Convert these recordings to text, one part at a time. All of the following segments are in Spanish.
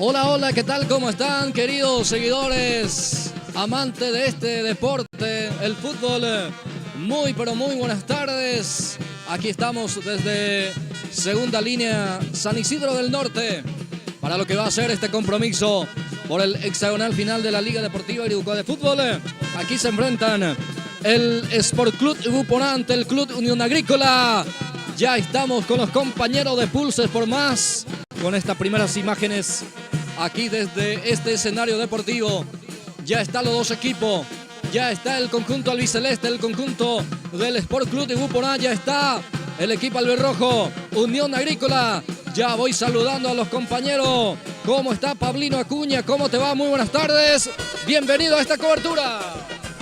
Hola, hola, ¿qué tal? ¿Cómo están, queridos seguidores, amantes de este deporte, el fútbol? Muy, pero muy buenas tardes. Aquí estamos desde Segunda Línea, San Isidro del Norte, para lo que va a ser este compromiso por el hexagonal final de la Liga Deportiva Irucó de Fútbol. Aquí se enfrentan el Sport Club Guponá ante el Club Unión Agrícola. Ya estamos con los compañeros de Pulses por Más, con estas primeras imágenes aquí desde este escenario deportivo. Ya están los dos equipos, ya está el conjunto albiceleste, el conjunto del Sport Club de Guponá, ya está el equipo albirrojo, Unión Agrícola. Ya voy saludando a los compañeros. ¿Cómo está Pablino Acuña? ¿Cómo te va? Muy buenas tardes. Bienvenido a esta cobertura.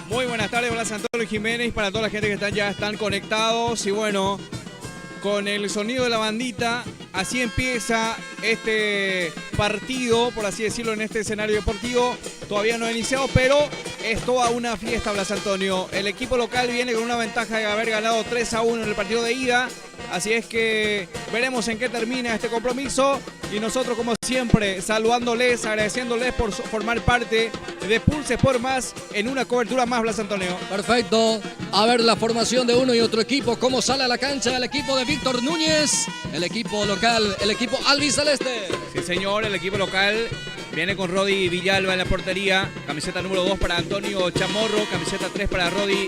Muy buenas tardes, Blas Antonio Jiménez, para toda la gente que ya están conectados. Y bueno, con el sonido de la bandita, así empieza este partido, por así decirlo, en este escenario deportivo. Todavía no ha iniciado, pero es toda una fiesta, Blas Antonio. El equipo local viene con una ventaja de haber ganado 3-1 en el partido de ida. Así es que veremos en qué termina este compromiso. Y nosotros, como siempre, saludándoles, agradeciéndoles por formar parte de Pulses por Más en una cobertura más, Blas Antonio. Perfecto. A ver la formación de uno y otro equipo. Cómo sale a la cancha el equipo de Víctor Núñez. El equipo local, el equipo albiceleste. Sí, señor, el equipo local viene con Rodi Villalba en la portería. Camiseta número 2 para Antonio Chamorro. Camiseta 3 para Rodi.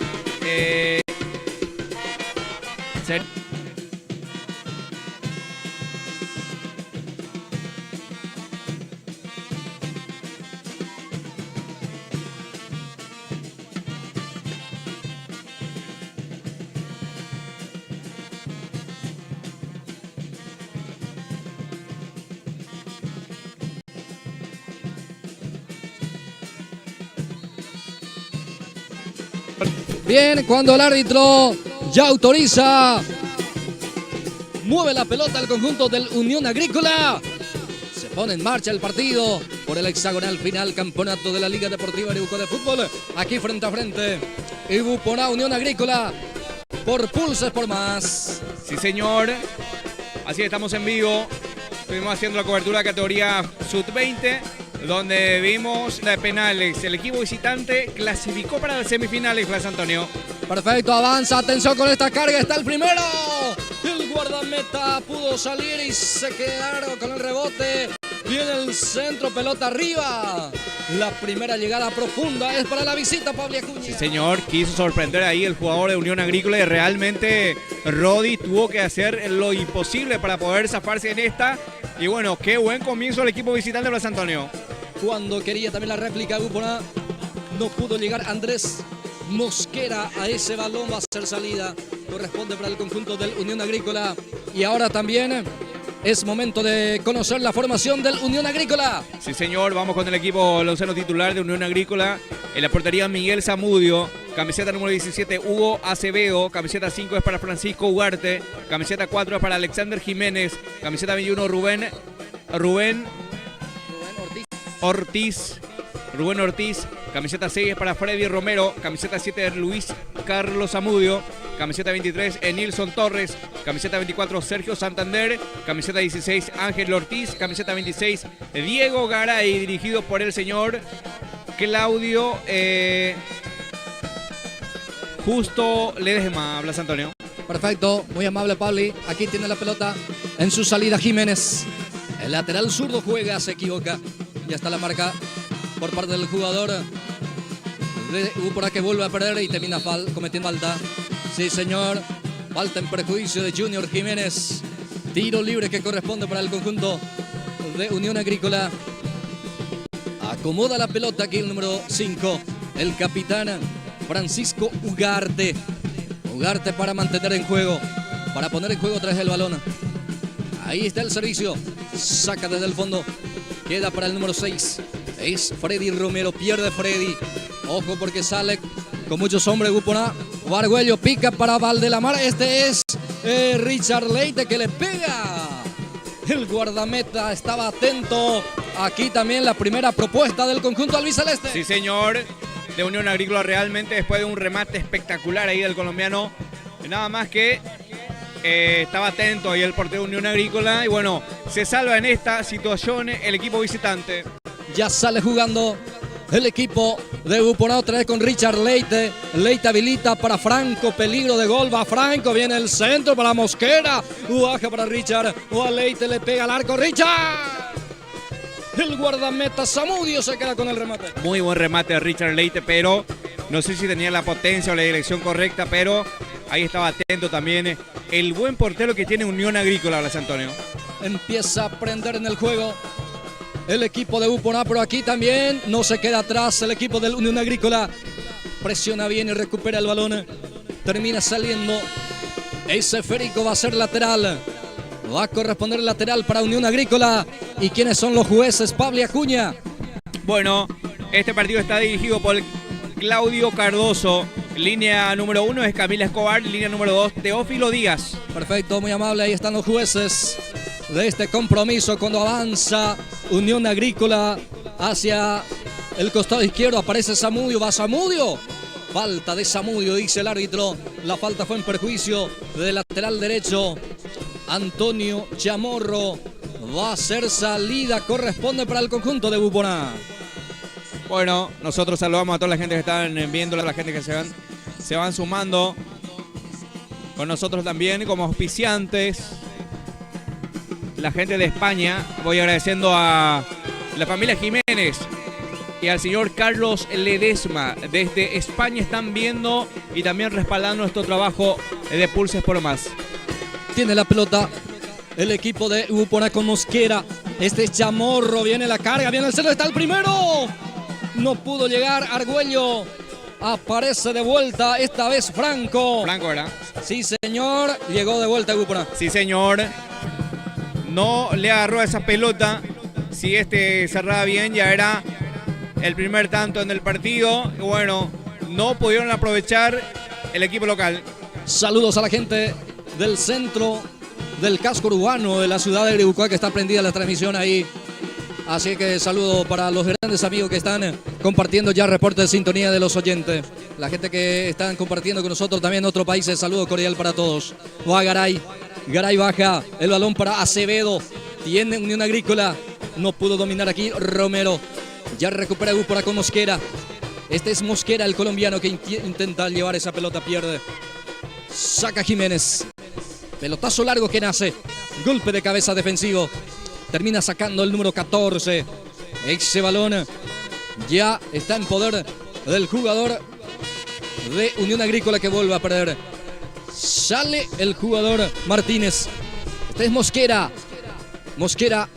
Bien, cuando el árbitro ya autoriza, mueve la pelota al conjunto del Unión Agrícola. Se pone en marcha el partido por el hexagonal final campeonato de la Liga Deportiva Irucó de Fútbol. Aquí frente a frente, Guponá Unión Agrícola por Pulses por Más. Sí, señor. Así estamos en vivo. Estuvimos haciendo la cobertura de categoría Sub-20, donde vimos de penales. El equipo visitante clasificó para las semifinales, Blas Antonio. Perfecto, avanza, atención con esta carga, está el primero. El guardameta pudo salir y se quedaron con el rebote. Viene el centro, pelota arriba. La primera llegada profunda es para la visita, Pablo Acuña. Sí, señor, quiso sorprender ahí el jugador de Unión Agrícola y realmente Rodi tuvo que hacer lo imposible para poder zafarse en esta. Y bueno, qué buen comienzo el equipo visitante, Blas Antonio. Cuando quería también la réplica de Guponá, no pudo llegar Andrés Mosquera a ese balón, va a ser salida. Corresponde para el conjunto del Unión Agrícola. Y ahora también es momento de conocer la formación del Unión Agrícola. Sí, señor, vamos con el equipo lozano titular de Unión Agrícola. En la portería Miguel Zamudio, camiseta número 17 Hugo Acevedo, camiseta 5 es para Francisco Ugarte, camiseta 4 es para Alexander Jiménez, camiseta 21 Rubén Ortiz, camiseta 6 es para Freddy Romero, camiseta 7 es Luis Carlos Zamudio, camiseta 23 Nilson Torres, camiseta 24 Sergio Santander, camiseta 16 Ángel Ortiz, camiseta 26 Diego Garay, dirigido por el señor Claudio Justo Ledesma, Blas Antonio. Perfecto, muy amable Pabli. Aquí tiene la pelota en su salida Jiménez. El lateral zurdo juega, se equivoca. Ya está la marca por parte del jugador de Guponá que vuelve a perder y termina cometiendo falta. Sí, señor. Falta en perjuicio de Junior Jiménez. Tiro libre que corresponde para el conjunto de Unión Agrícola. Acomoda la pelota aquí el número 5. El capitán Francisco Ugarte. Ugarte para mantener en juego. Para poner en juego tras el balón. Ahí está el servicio. Saca desde el fondo. Queda para el número 6. Es Freddy Romero. Pierde Freddy. Ojo porque sale con muchos hombres Guponá. Barguello pica para Valdelamar. Este es Richard Leite que le pega. El guardameta estaba atento. Aquí también la primera propuesta del conjunto albiceleste. Sí, señor. De Unión Agrícola realmente después de un remate espectacular ahí del colombiano. Nada más que estaba atento ahí el portero de Unión Agrícola. Y bueno, se salva en esta situación el equipo visitante. Ya sale jugando el equipo de Uponà otra vez con Richard Leite. Leite habilita para Franco, peligro de gol, va Franco, viene el centro para Mosquera, baja para Richard, a Leite le pega al arco, Richard. El guardameta Zamudio se queda con el remate. Muy buen remate de Richard Leite, pero no sé si tenía la potencia o la dirección correcta, pero ahí estaba atento también el buen portero que tiene Unión Agrícola, Blas Antonio. Empieza a prender en el juego el equipo de Uponà, pero aquí también no se queda atrás el equipo de Unión Agrícola. Presiona bien y recupera el balón. Termina saliendo. Ese esférico va a ser lateral. Va a corresponder lateral para Unión Agrícola. ¿Y quiénes son los jueces? Pablo Acuña. Bueno, este partido está dirigido por Claudio Cardoso. Línea número 1 es Camila Escobar. Línea número 2, Teófilo Díaz. Perfecto, muy amable. Ahí están los jueces de este compromiso. Cuando avanza Unión Agrícola hacia el costado izquierdo, aparece Zamudio, va Zamudio. Falta de Zamudio, dice el árbitro. La falta fue en perjuicio del lateral derecho, Antonio Chamorro. Va a ser salida, corresponde para el conjunto de Uponà. Bueno, nosotros saludamos a toda la gente que están viendo, a la gente que se van sumando con nosotros también como auspiciantes. La gente de España, voy agradeciendo a la familia Jiménez y al señor Carlos Ledesma. Desde España están viendo y también respaldando nuestro trabajo de Pulses por Más. Tiene la pelota el equipo de Uponà con Mosquera. Este es Chamorro, viene la carga, viene el centro, está el primero. No pudo llegar Argüello. Aparece de vuelta, esta vez Franco. Franco, ¿verdad? Sí, señor. Llegó de vuelta a Uponà. Sí, señor. No le agarró esa pelota. Si cerraba bien, ya era el primer tanto en el partido. Y bueno, no pudieron aprovechar el equipo local. Saludos a la gente del centro del casco urbano de la ciudad de Greucá, que está prendida la transmisión ahí. Así que saludo para los grandes amigos que están compartiendo ya reporte de sintonía de los oyentes. La gente que están compartiendo con nosotros también en otros países. Saludo cordial para todos. Va Garay. Garay baja el balón para Acevedo. Tiene Unión Agrícola. No pudo dominar aquí Romero. Ya recupera Uponà con Mosquera. Este es Mosquera, el colombiano, que intenta llevar esa pelota, pierde. Saca Jiménez. Pelotazo largo que nace. Golpe de cabeza defensivo. Termina sacando el número 14. Ese balón ya está en poder del jugador de Unión Agrícola, que vuelve a perder. Sale el jugador Martínez. Este es Mosquera. Mosquera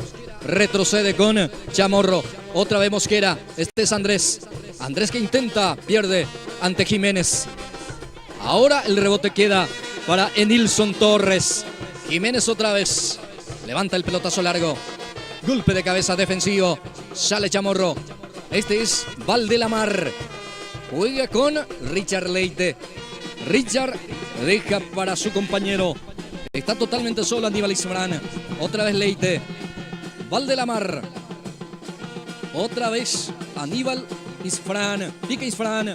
retrocede con Chamorro. Otra vez Mosquera. Este es Andrés. Andrés que intenta, pierde ante Jiménez. Ahora el rebote queda para Enilson Torres. Jiménez otra vez. Levanta el pelotazo largo. Golpe de cabeza defensivo. Sale Chamorro. Este es Valdelamar. Juega con Richard Leite. Richard deja para su compañero. Está totalmente solo Aníbal Isfrán. Otra vez Leite. Valdelamar. Otra vez Aníbal Isfrán. Pica Isfrán.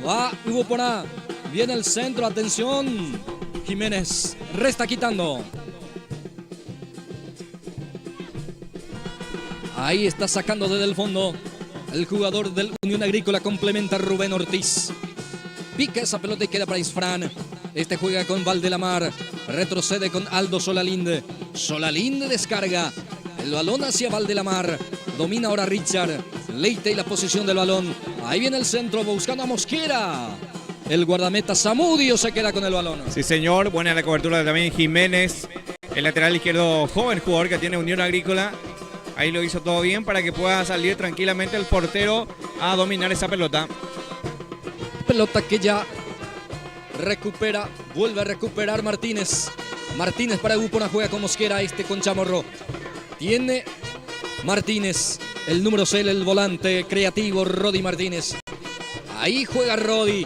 Va Uponà. Viene el centro. Atención. Jiménez. Resta quitando. Ahí está sacando desde el fondo el jugador del Unión Agrícola. Complementa Rubén Ortiz. Pica esa pelota y queda para Isfrán. Este juega con Valdelamar. Retrocede con Aldo Solalinde. Solalinde descarga el balón hacia Valdelamar. Domina ahora Richard Leite y la posición del balón. Ahí viene el centro buscando a Mosquera. El guardameta Zamudio se queda con el balón. Sí, señor. Buena la cobertura de también Jiménez. El lateral izquierdo, joven jugador que tiene Unión Agrícola. Ahí lo hizo todo bien para que pueda salir tranquilamente el portero a dominar esa pelota. Pelota que ya recupera, vuelve a recuperar Martínez. Martínez para Uponà, juega con Mosquera, este con Chamorro. Tiene Martínez, el número 6, el volante creativo Rodi Martínez. Ahí juega Rodi.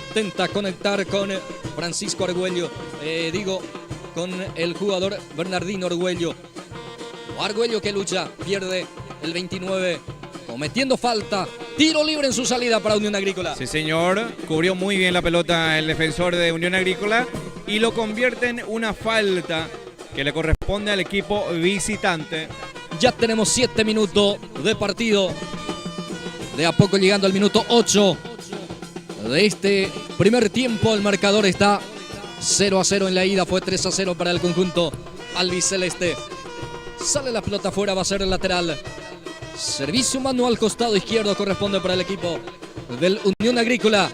Intenta conectar con Francisco Argüello. Con el jugador Bernardino Argüello. Argüello que lucha, pierde el 29, cometiendo falta. Tiro libre en su salida para Unión Agrícola. Sí, señor. Cubrió muy bien la pelota el defensor de Unión Agrícola. y lo convierte en una falta que le corresponde al equipo visitante. Ya tenemos 7 minutos de partido. De a poco llegando al minuto 8 de este primer tiempo. El marcador está 0-0 en la ida. Fue 3-0 para el conjunto albiceleste. Sale la pelota afuera, va a ser el lateral. Servicio mano al costado izquierdo corresponde para el equipo del Unión Agrícola,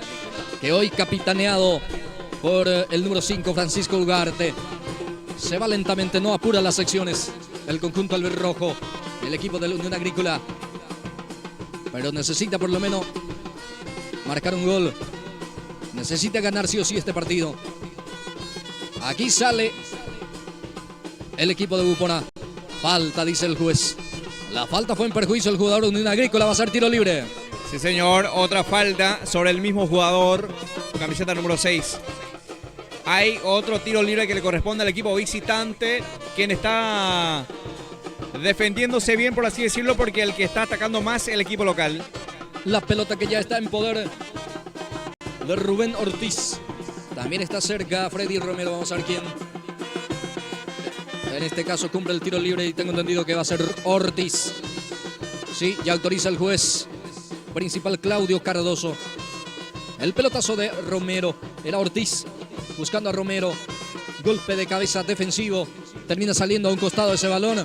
que hoy capitaneado por el número 5, Francisco Ugarte. Se va lentamente, no apura las secciones el conjunto albirrojo, el equipo del Unión Agrícola, pero necesita por lo menos marcar un gol. Necesita ganar sí o sí este partido. Aquí sale el equipo de Buponá. Falta, dice el juez. La falta fue en perjuicio del jugador de Unión Agrícola. Va a ser tiro libre. Sí, señor. Otra falta sobre el mismo jugador. Camiseta número 6. Hay otro tiro libre que le corresponde al equipo visitante, quien está defendiéndose bien, por así decirlo, porque el que está atacando más es el equipo local. La pelota que ya está en poder de Rubén Ortiz. También está cerca Freddy Romero. Vamos a ver quién en este caso cumple el tiro libre, y tengo entendido que va a ser Ortiz. Sí, ya autoriza el juez principal Claudio Cardoso. El pelotazo de Romero. Era Ortiz buscando a Romero. Golpe de cabeza defensivo. Termina saliendo a un costado ese balón.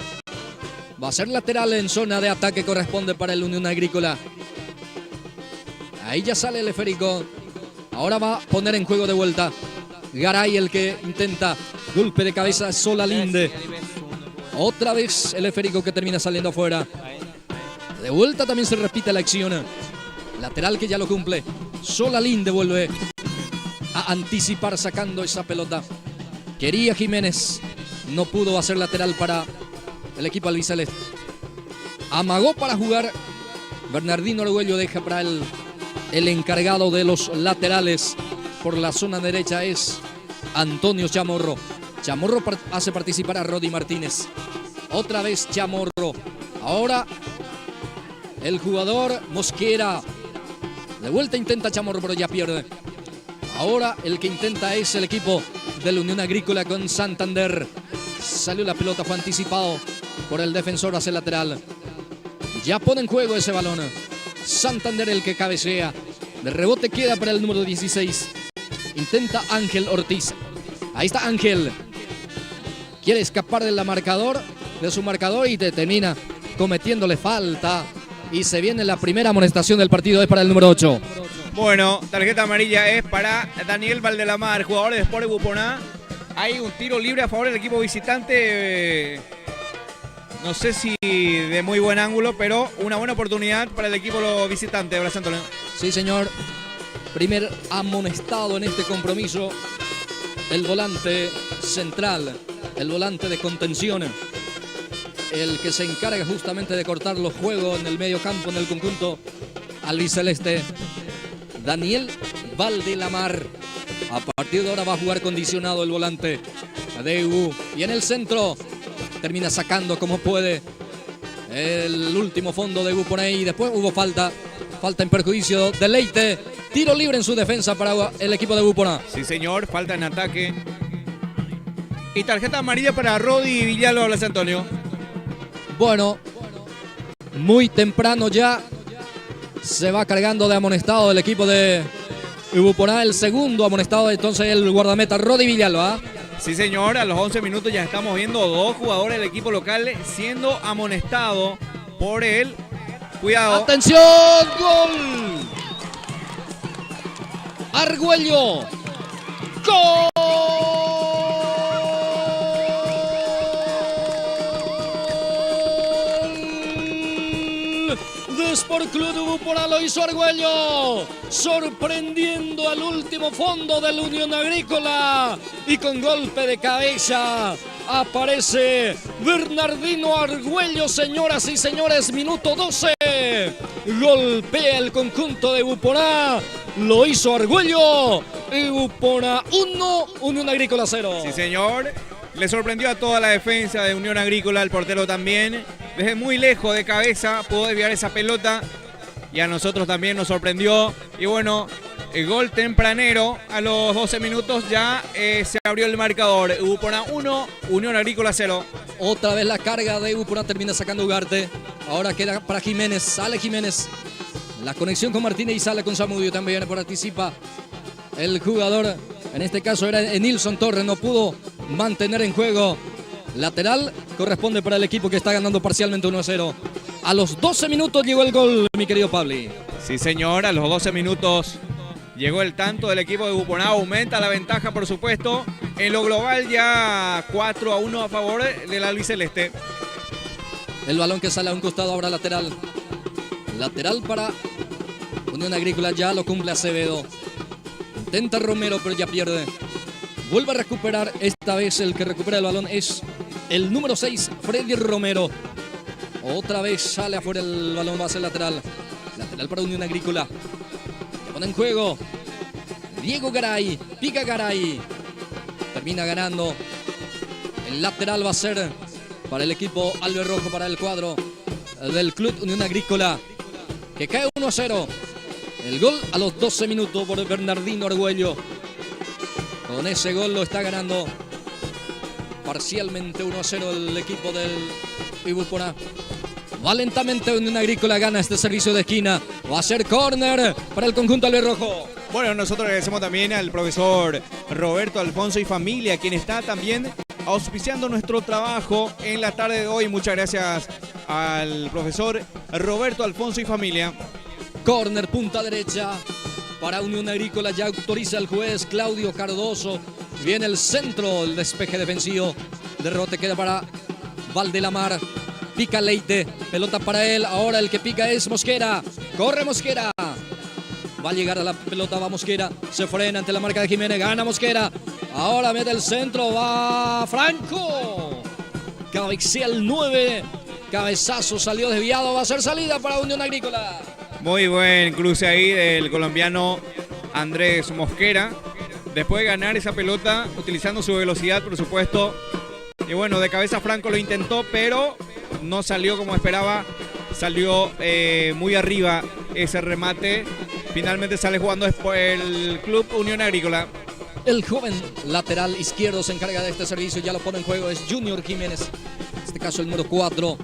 Va a ser lateral en zona de ataque. Corresponde para el Unión Agrícola. Ahí ya sale el esférico. Ahora va a poner en juego de vuelta. Garay el que intenta. Golpe de cabeza Solalinde. Otra vez el esférico que termina saliendo afuera. De vuelta también se repite la acción. Lateral que ya lo cumple. Solalinde vuelve a anticipar sacando esa pelota. Quería Jiménez. No pudo hacer lateral para el equipo albiceleste. Amagó para jugar. Bernardino Argüello deja para el encargado de los laterales. Por la zona derecha es Antonio Chamorro. Chamorro hace participar a Rodi Martínez. Otra vez Chamorro. Ahora el jugador Mosquera. De vuelta intenta Chamorro, pero ya pierde. Ahora el que intenta es el equipo de la Unión Agrícola con Santander. Salió la pelota, fue anticipado por el defensor hacia el lateral. Ya pone en juego ese balón. Santander el que cabecea. De rebote queda para el número 16. Intenta Ángel Ortiz. Ahí está Ángel. Quiere escapar de su marcador y termina cometiéndole falta. Y se viene la primera amonestación del partido. Es para el número 8. Bueno, tarjeta amarilla es para Daniel Valdelamar, jugador de Sport Buponá. Hay un tiro libre a favor del equipo visitante. No sé si de muy buen ángulo, pero una buena oportunidad para el equipo visitante, Blas Antonio. Sí, señor. Primer amonestado en este compromiso. El volante central, el volante de contención, el que se encarga justamente de cortar los juegos en el medio campo en el conjunto albiceleste, Daniel Valdelamar. A partir de ahora va a jugar condicionado el volante de U. Y en el centro termina sacando como puede el último fondo de U por ahí. Después hubo falta en perjuicio de Leite. Tiro libre en su defensa para el equipo de Buponá. Sí, señor, falta en ataque. Y tarjeta amarilla para Rodi Villalba, Blas Antonio. Bueno, muy temprano ya se va cargando de amonestado del equipo de Buponá. El segundo amonestado, entonces el guardameta Rodi Villalba. Sí, señor, a los 11 minutos ya estamos viendo dos jugadores del equipo local siendo amonestados por él. Cuidado. ¡Atención! ¡Gol! Argüello. ¡Gol! De Sport Club de Buponá lo hizo Argüello, sorprendiendo al último fondo de la Unión Agrícola, y con golpe de cabeza aparece Bernardino Argüello, señoras y señores, minuto 12. Golpea el conjunto de Buponá. Lo hizo Argüello. Y Buponá 1, Unión Agrícola 0. Sí, señor. Le sorprendió a toda la defensa de Unión Agrícola, el portero también. Desde muy lejos de cabeza pudo desviar esa pelota. Y a nosotros también nos sorprendió. Y bueno, gol tempranero. A los 12 minutos ya se abrió el marcador. Uvupona 1, Unión Agrícola 0. Otra vez la carga de Uvupona, termina sacando Ugarte. Ahora queda para Jiménez, sale Jiménez. La conexión con Martínez y sale con Zamudio también. Participa el jugador, en este caso era Nilson Torres, no pudo mantener en juego. Lateral corresponde para el equipo que está ganando parcialmente 1-0. A los 12 minutos llegó el gol, mi querido Pabli. Sí, señor, a los 12 minutos llegó el tanto del equipo de Uvupona. Aumenta la ventaja, por supuesto. En lo global ya 4-1 a favor del albiceleste. El balón que sale a un costado, ahora lateral. Lateral para Unión Agrícola, ya lo cumple Acevedo. Intenta Romero, pero ya pierde. Vuelve a recuperar, esta vez el que recupera el balón es el número 6, Freddy Romero. Otra vez sale afuera el balón, va a ser lateral. Lateral para Unión Agrícola. Le pone en juego Diego Garay, pica Garay. Termina ganando. El lateral va a ser para el equipo alberrojo, para el cuadro del Club Unión Agrícola, que cae 1-0. El gol a los 12 minutos por Bernardino Argüello. Con ese gol lo está ganando parcialmente 1-0 el equipo del Uvupona. Va lentamente Unión Agrícola, gana este servicio de esquina. Va a ser córner para el conjunto albirrojo. Bueno, nosotros agradecemos también al profesor Roberto Alfonso y familia, quien está también auspiciando nuestro trabajo en la tarde de hoy. Muchas gracias al profesor Roberto Alfonso y familia. Córner, punta derecha para Unión Agrícola. Ya autoriza el juez Claudio Cardoso. Viene el centro, el despeje defensivo. Derrote queda para Valdelamar. Pica Leite, pelota para él. Ahora el que pica es Mosquera. Corre Mosquera. Va a llegar a la pelota, va Mosquera. Se frena ante la marca de Jiménez. Gana Mosquera. Ahora mete el centro. Va Franco. Cabecea el 9. Cabezazo, salió desviado. Va a ser salida para Unión Agrícola. Muy buen cruce ahí del colombiano Andrés Mosquera. Después de ganar esa pelota, utilizando su velocidad, por supuesto. Y bueno, de cabeza Franco lo intentó, pero no salió como esperaba. Salió muy arriba ese remate. Finalmente sale jugando el Club Unión Agrícola. El joven lateral izquierdo se encarga de este servicio. Ya lo pone en juego, es Junior Jiménez. En este caso el número 4.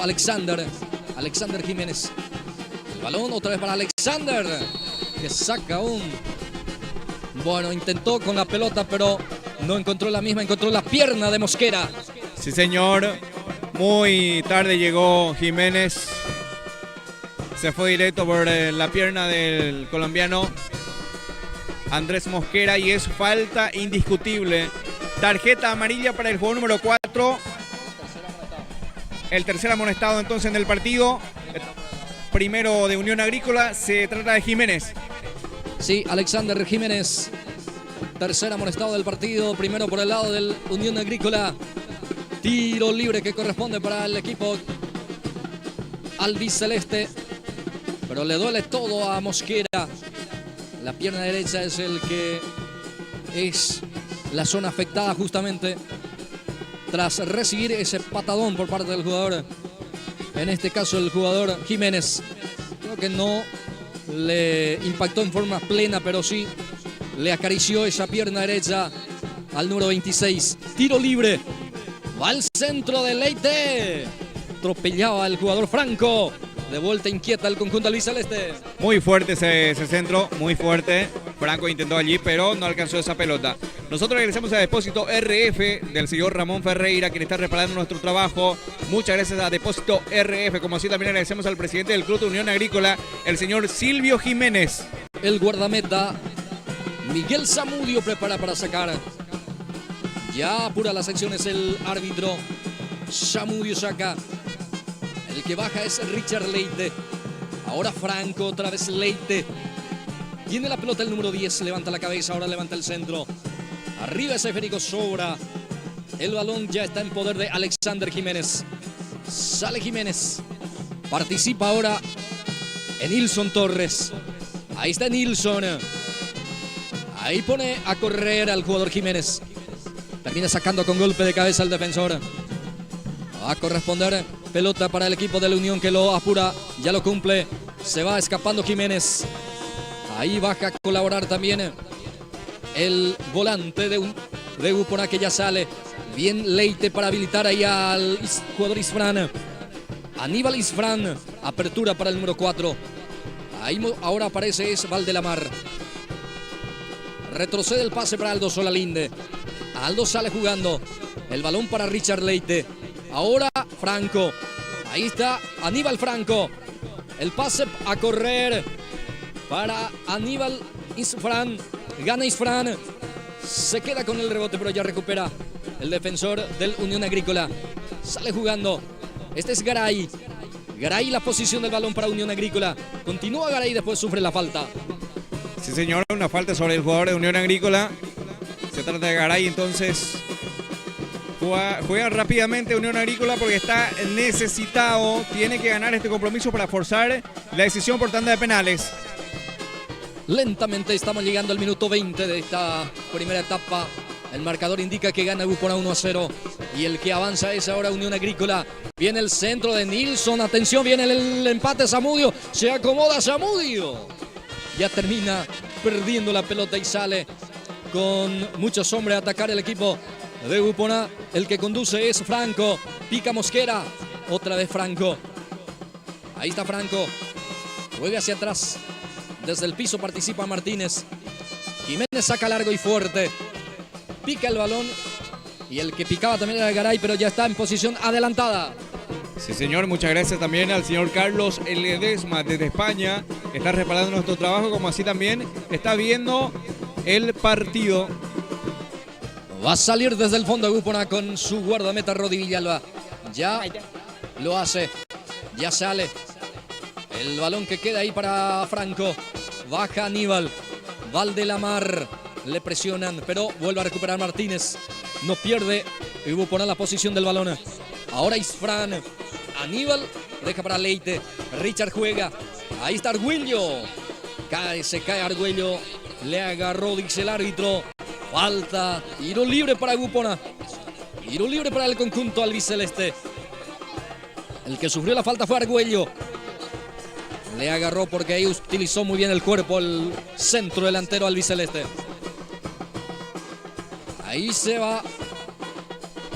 Alexander Jiménez. El balón otra vez para Alexander, que saca bueno, intentó con la pelota, pero no encontró la misma, encontró la pierna de Mosquera. Sí, señor. Muy tarde llegó Jiménez. Se fue directo por la pierna del colombiano Andrés Mosquera y es falta indiscutible. Tarjeta amarilla para el jugador número 4. El tercer amonestado entonces en el partido. Primero de Unión Agrícola, se trata de Jiménez. Sí, Alexander Jiménez. Tercer amonestado del partido. Primero por el lado del Unión Agrícola. Tiro libre que corresponde para el equipo albiceleste. Pero le duele todo a Mosquera. La pierna derecha es el que es la zona afectada justamente tras recibir ese patadón por parte del jugador. En este caso el jugador Jiménez. Creo que no le impactó en forma plena, pero sí le acarició esa pierna derecha al número 26. Tiro libre. Va al centro de Leite. Atropellaba al jugador Franco. De vuelta inquieta el conjunto albiceleste. Muy fuerte ese centro, muy fuerte. Franco intentó allí, pero no alcanzó esa pelota. Nosotros regresamos a Depósito RF del señor Ramón Ferreira, quien está reparando nuestro trabajo. Muchas gracias a Depósito RF, como así también agradecemos al presidente del Club de Unión Agrícola, el señor Silvio Jiménez. El guardameta Miguel Zamudio prepara para sacar. Ya apura las acciones el árbitro. Zamudio saca. El que baja es Richard Leite. Ahora Franco, otra vez Leite. Tiene la pelota el número 10, levanta la cabeza, ahora levanta el centro. Arriba ese Federico Sobra. El balón ya está en poder de Alexander Jiménez. Sale Jiménez. Participa ahora Nilson Torres. Ahí está Nilson. Ahí pone a correr al jugador Jiménez. Termina sacando con golpe de cabeza al defensor. Va a corresponder pelota para el equipo de la Unión que lo apura. Ya lo cumple. Se va escapando Jiménez. Ahí baja a colaborar también el volante de Upona, que ya sale. Bien Leite para habilitar ahí al jugador Isfran. Aníbal Isfran. Apertura para el número 4. Ahí ahora aparece es Valdelamar. Retrocede el pase para Aldo Solalinde. Aldo sale jugando. El balón para Richard Leite. Ahora Franco. Ahí está Aníbal Franco. El pase a correr para Aníbal Isfran. Gana Isfran. Se queda con el rebote, pero ya recupera el defensor del Unión Agrícola. Sale jugando. Este es Garay. Garay, la posición del balón para Unión Agrícola. Continúa Garay, después sufre la falta. Sí, señor, una falta sobre el jugador de Unión Agrícola. Se trata de Garay, entonces juega rápidamente Unión Agrícola porque está necesitado. Tiene que ganar este compromiso para forzar la decisión por tanda de penales. Lentamente estamos llegando al minuto 20 de esta primera etapa. El marcador indica que gana Upona 1-0. Y el que avanza es ahora Unión Agrícola. Viene el centro de Nilsson. Atención, viene el empate Zamudio. Se acomoda Zamudio. Ya termina perdiendo la pelota y sale con muchos hombres a atacar el equipo de Upona. El que conduce es Franco. Pica Mosquera. Otra vez Franco. Ahí está Franco. Juega hacia atrás. Desde el piso participa Martínez. Jiménez saca largo y fuerte. Pica el balón. Y el que picaba también era Garay, pero ya está en posición adelantada. Sí, señor. Muchas gracias también al señor Carlos Ledesma desde España, que está respaldando nuestro trabajo, como así también está viendo el partido. Va a salir desde el fondo de Upona con su guardameta Rodi Villalba. Ya lo hace. Ya sale. El balón que queda ahí para Franco. Baja Aníbal. Valdelamar. Le presionan, pero vuelve a recuperar Martínez. No pierde Upona la posición del balón. Ahora Isfran. Aníbal deja para Leite. Richard juega. Ahí está Argüello. Se cae Argüello. Le agarró, dice el árbitro. Falta. Tiro libre para Upona. Tiro libre para el conjunto albiceleste. El que sufrió la falta fue Argüello. Le agarró porque ahí utilizó muy bien el cuerpo el centro delantero albiceleste. Ahí se va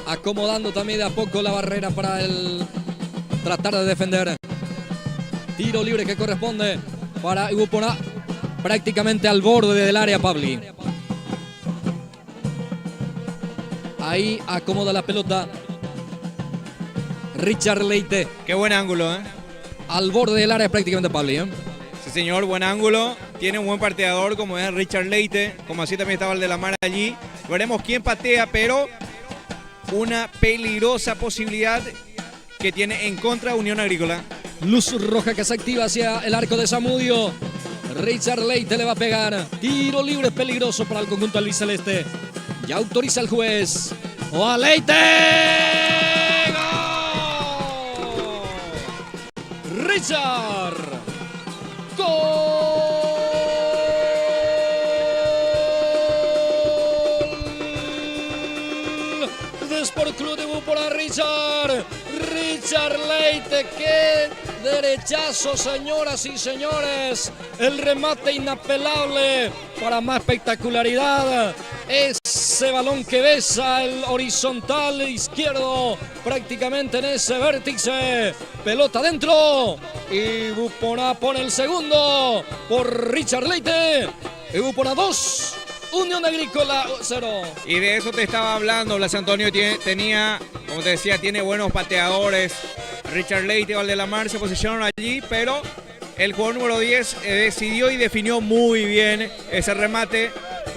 acomodando también de a poco la barrera para el tratar de defender. Tiro libre que corresponde para Upona, prácticamente al borde del área, Pabli. Ahí acomoda la pelota Richard Leite. Qué buen ángulo, ¿eh? Al borde del área prácticamente, Pabli, ¿eh? Sí, señor, buen ángulo. Tiene un buen pateador como es Richard Leite, como así también estaba el de la Mar allí. Veremos quién patea, pero una peligrosa posibilidad que tiene en contra Unión Agrícola. Luz roja que se activa hacia el arco de Zamudio. Richard Leite le va a pegar. Tiro libre peligroso para el conjunto albiceleste. Ya autoriza el juez. ¡O a Leite! ¡Gol! Richard. ¡Gol! De Sport Club de Upona, Richard Leite. ¡Qué derechazo, señoras y señores! El remate inapelable para más espectacularidad. Ese balón que besa el horizontal izquierdo prácticamente en ese vértice. Pelota dentro. Y Upona pone el segundo por Richard Leite. Y Upona 2. Unión Agrícola 0. Y de eso te estaba hablando, Blas Antonio. Tenía, como te decía, tiene buenos pateadores. Richard Leite y Valdelamar se posicionaron allí, pero el jugador número 10 decidió y definió muy bien ese remate.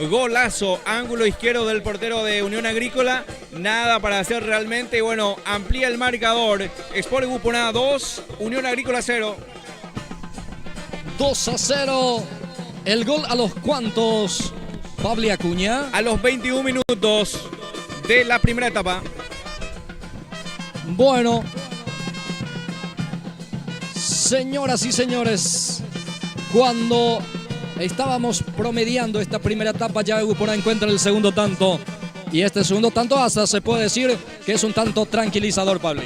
Golazo, ángulo izquierdo del portero de Unión Agrícola. Nada para hacer realmente. Y bueno, amplía el marcador. Sport Upona 2, Unión Agrícola 0. 2-0. El gol a los cuantos, Pablo Acuña. A los 21 minutos de la primera etapa. Bueno, señoras y señores, cuando estábamos promediando esta primera etapa, ya Upona encuentra el segundo tanto. Y este segundo tanto hasta se puede decir que es un tanto tranquilizador, Pablo.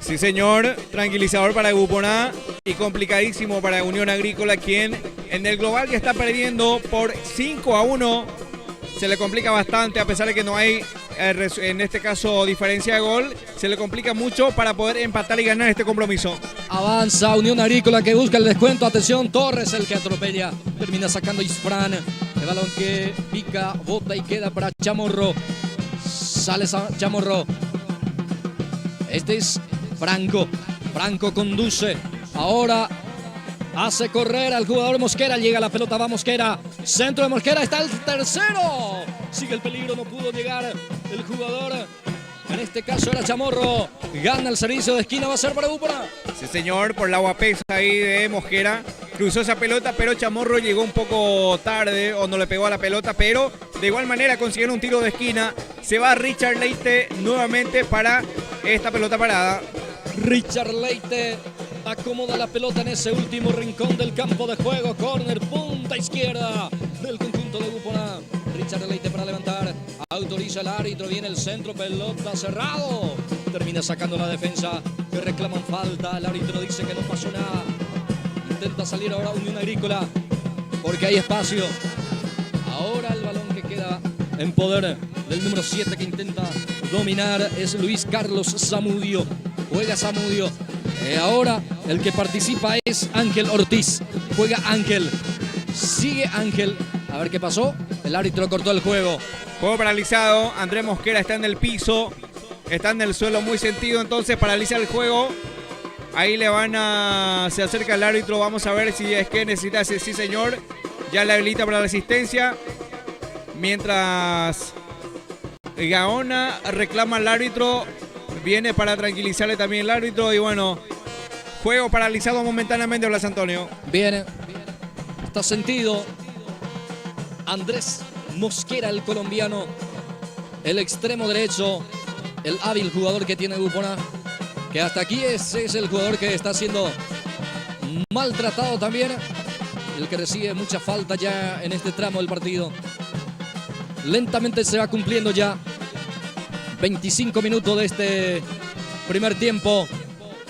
Sí, señor, tranquilizador para Upona y complicadísimo para Unión Agrícola, quien En el global ya está perdiendo por 5-1. Se le complica bastante, a pesar de que no hay, en este caso, diferencia de gol. Se le complica mucho para poder empatar y ganar este compromiso. Avanza Unión Agrícola, que busca el descuento. Atención, Torres el que atropella. Termina sacando Isfran. El balón que pica, bota y queda para Chamorro. Sale Chamorro. Este es Franco. Franco conduce. Ahora hace correr al jugador Mosquera. Llega la pelota, va Mosquera. Centro de Mosquera, está el tercero. Sigue el peligro, no pudo llegar el jugador. En este caso era Chamorro. Gana el servicio de esquina, va a ser para Upona. Sí, señor, por la guapesa ahí de Mosquera. Cruzó esa pelota, pero Chamorro llegó un poco tarde o no le pegó a la pelota, pero de igual manera consiguieron un tiro de esquina. Se va Richard Leite nuevamente para esta pelota parada. Richard Leite acomoda la pelota en ese último rincón del campo de juego. Corner, punta izquierda del conjunto de Upona. Richard Leite para levantar. Autoriza el árbitro. Viene el centro. Pelota cerrado. Termina sacando la defensa. Que reclaman falta. El árbitro dice que no pasó nada. Intenta salir ahora Unión Agrícola. Porque hay espacio. Ahora el balón que queda en poder del número 7 que intenta dominar es Luis Carlos Zamudio. Juega Zamudio. Ahora el que participa es Ángel Ortiz. Juega Ángel. Sigue Ángel. A ver qué pasó. El árbitro cortó el juego. Juego paralizado. Andrés Mosquera está en el piso. Está en el suelo muy sentido. Entonces paraliza el juego. Ahí se acerca el árbitro. Vamos a ver si es que necesita. Sí, señor. Ya le habilita para la asistencia. Mientras Gaona reclama al árbitro. Viene para tranquilizarle también el árbitro. Y bueno, juego paralizado momentáneamente, Blas Antonio. Bien. Está sentido. Andrés Mosquera, el colombiano. El extremo derecho. El hábil jugador que tiene Upona. Que hasta aquí es el jugador que está siendo maltratado también. El que recibe mucha falta ya en este tramo del partido. Lentamente se va cumpliendo ya 25 minutos de este primer tiempo.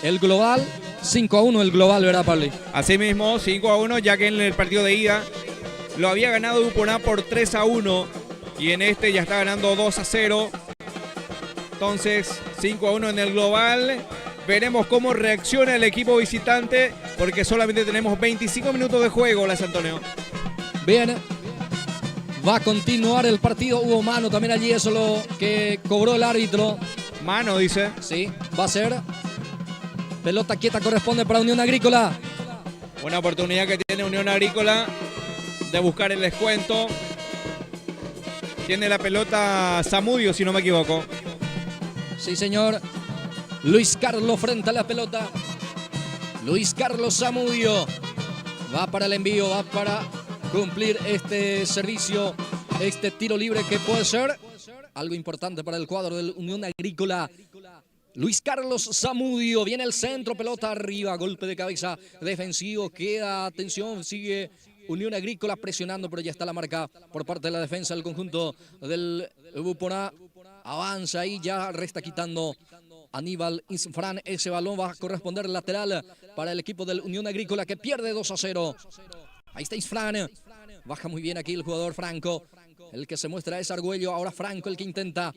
El global, 5-1 el global, ¿verdad, Pablo? Así mismo, 5-1, ya que en el partido de ida lo había ganado Upona por 3-1 y en este ya está ganando 2-0. Entonces, 5-1 en el global. Veremos cómo reacciona el equipo visitante, porque solamente tenemos 25 minutos de juego, Blas Antonio. Bien. Va a continuar el partido. Hubo mano también allí, eso lo que cobró el árbitro. Mano, dice. Sí, va a ser. Pelota quieta corresponde para Unión Agrícola. Buena oportunidad que tiene Unión Agrícola de buscar el descuento. Tiene la pelota Zamudio, si no me equivoco. Sí, señor. Luis Carlos frente a la pelota. Luis Carlos Zamudio. Va para el envío, va para cumplir este servicio, este tiro libre que puede ser algo importante para el cuadro de Unión Agrícola. Luis Carlos Zamudio, viene el centro, pelota arriba, golpe de cabeza defensivo, queda, atención, sigue Unión Agrícola presionando, pero ya está la marca por parte de la defensa del conjunto del Upona. Avanza ahí, ya resta quitando Aníbal Isfran. Ese balón va a corresponder lateral para el equipo del Unión Agrícola que pierde 2-0. Ahí está Isfran. Baja muy bien aquí el jugador Franco. El que se muestra es Argüello. Ahora Franco el que intenta.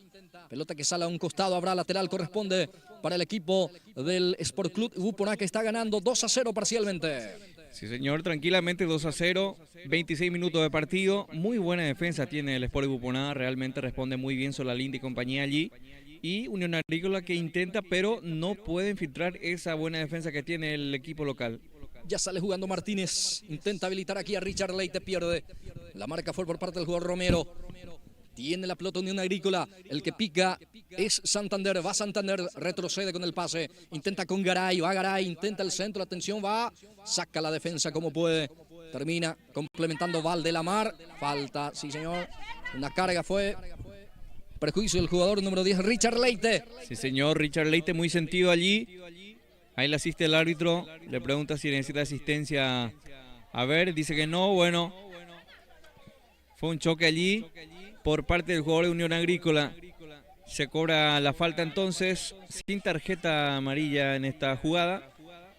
Pelota que sale a un costado. Habrá lateral. Corresponde para el equipo del Sport Club Upona que está ganando 2-0 parcialmente. Sí, señor. Tranquilamente 2-0. 26 minutos de partido. Muy buena defensa tiene el Sport Upona. Realmente responde muy bien Solalinde y compañía allí. Y Unión Agrícola que intenta, pero no puede infiltrar esa buena defensa que tiene el equipo local. Ya sale jugando Martínez. Intenta habilitar aquí a Richard Leite. Pierde. La marca fue por parte del jugador Romero. Tiene la pelota Unión Agrícola. El que pica es Santander. Va Santander. Retrocede con el pase. Intenta con Garay. Va Garay. Intenta el centro. Atención. Va. Saca la defensa como puede. Termina complementando Valdelamar. Falta. Sí, señor. Una carga fue. Perjuicio del jugador número 10. Richard Leite. Sí, señor. Richard Leite muy sentido allí. Ahí le asiste el árbitro, le pregunta si necesita asistencia. A ver, dice que no, bueno. Fue un choque allí por parte del jugador de Unión Agrícola. Se cobra la falta entonces, sin tarjeta amarilla en esta jugada.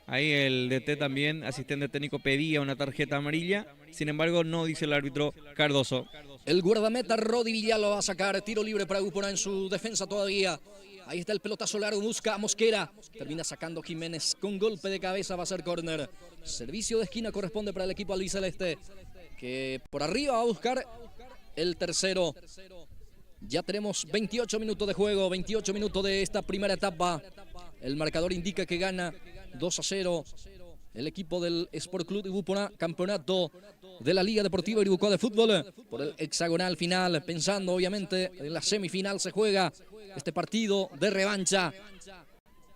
Ahí el DT también, asistente técnico, pedía una tarjeta amarilla. Sin embargo, no dice el árbitro Cardoso. El guardameta Rodi Villalba va a sacar tiro libre para Ubupona en su defensa todavía. Ahí está el pelotazo largo, busca a Mosquera. Termina sacando Jiménez con golpe de cabeza, va a ser córner. Servicio de esquina corresponde para el equipo albiceleste, que por arriba va a buscar el tercero. Ya tenemos 28 minutos de juego, 28 minutos de esta primera etapa. El marcador indica que gana 2-0 el equipo del Sport Club Ubupona, campeonato de la Liga Deportiva Iribucoa de Fútbol por el hexagonal final. Pensando obviamente en la semifinal se juega este partido de revancha.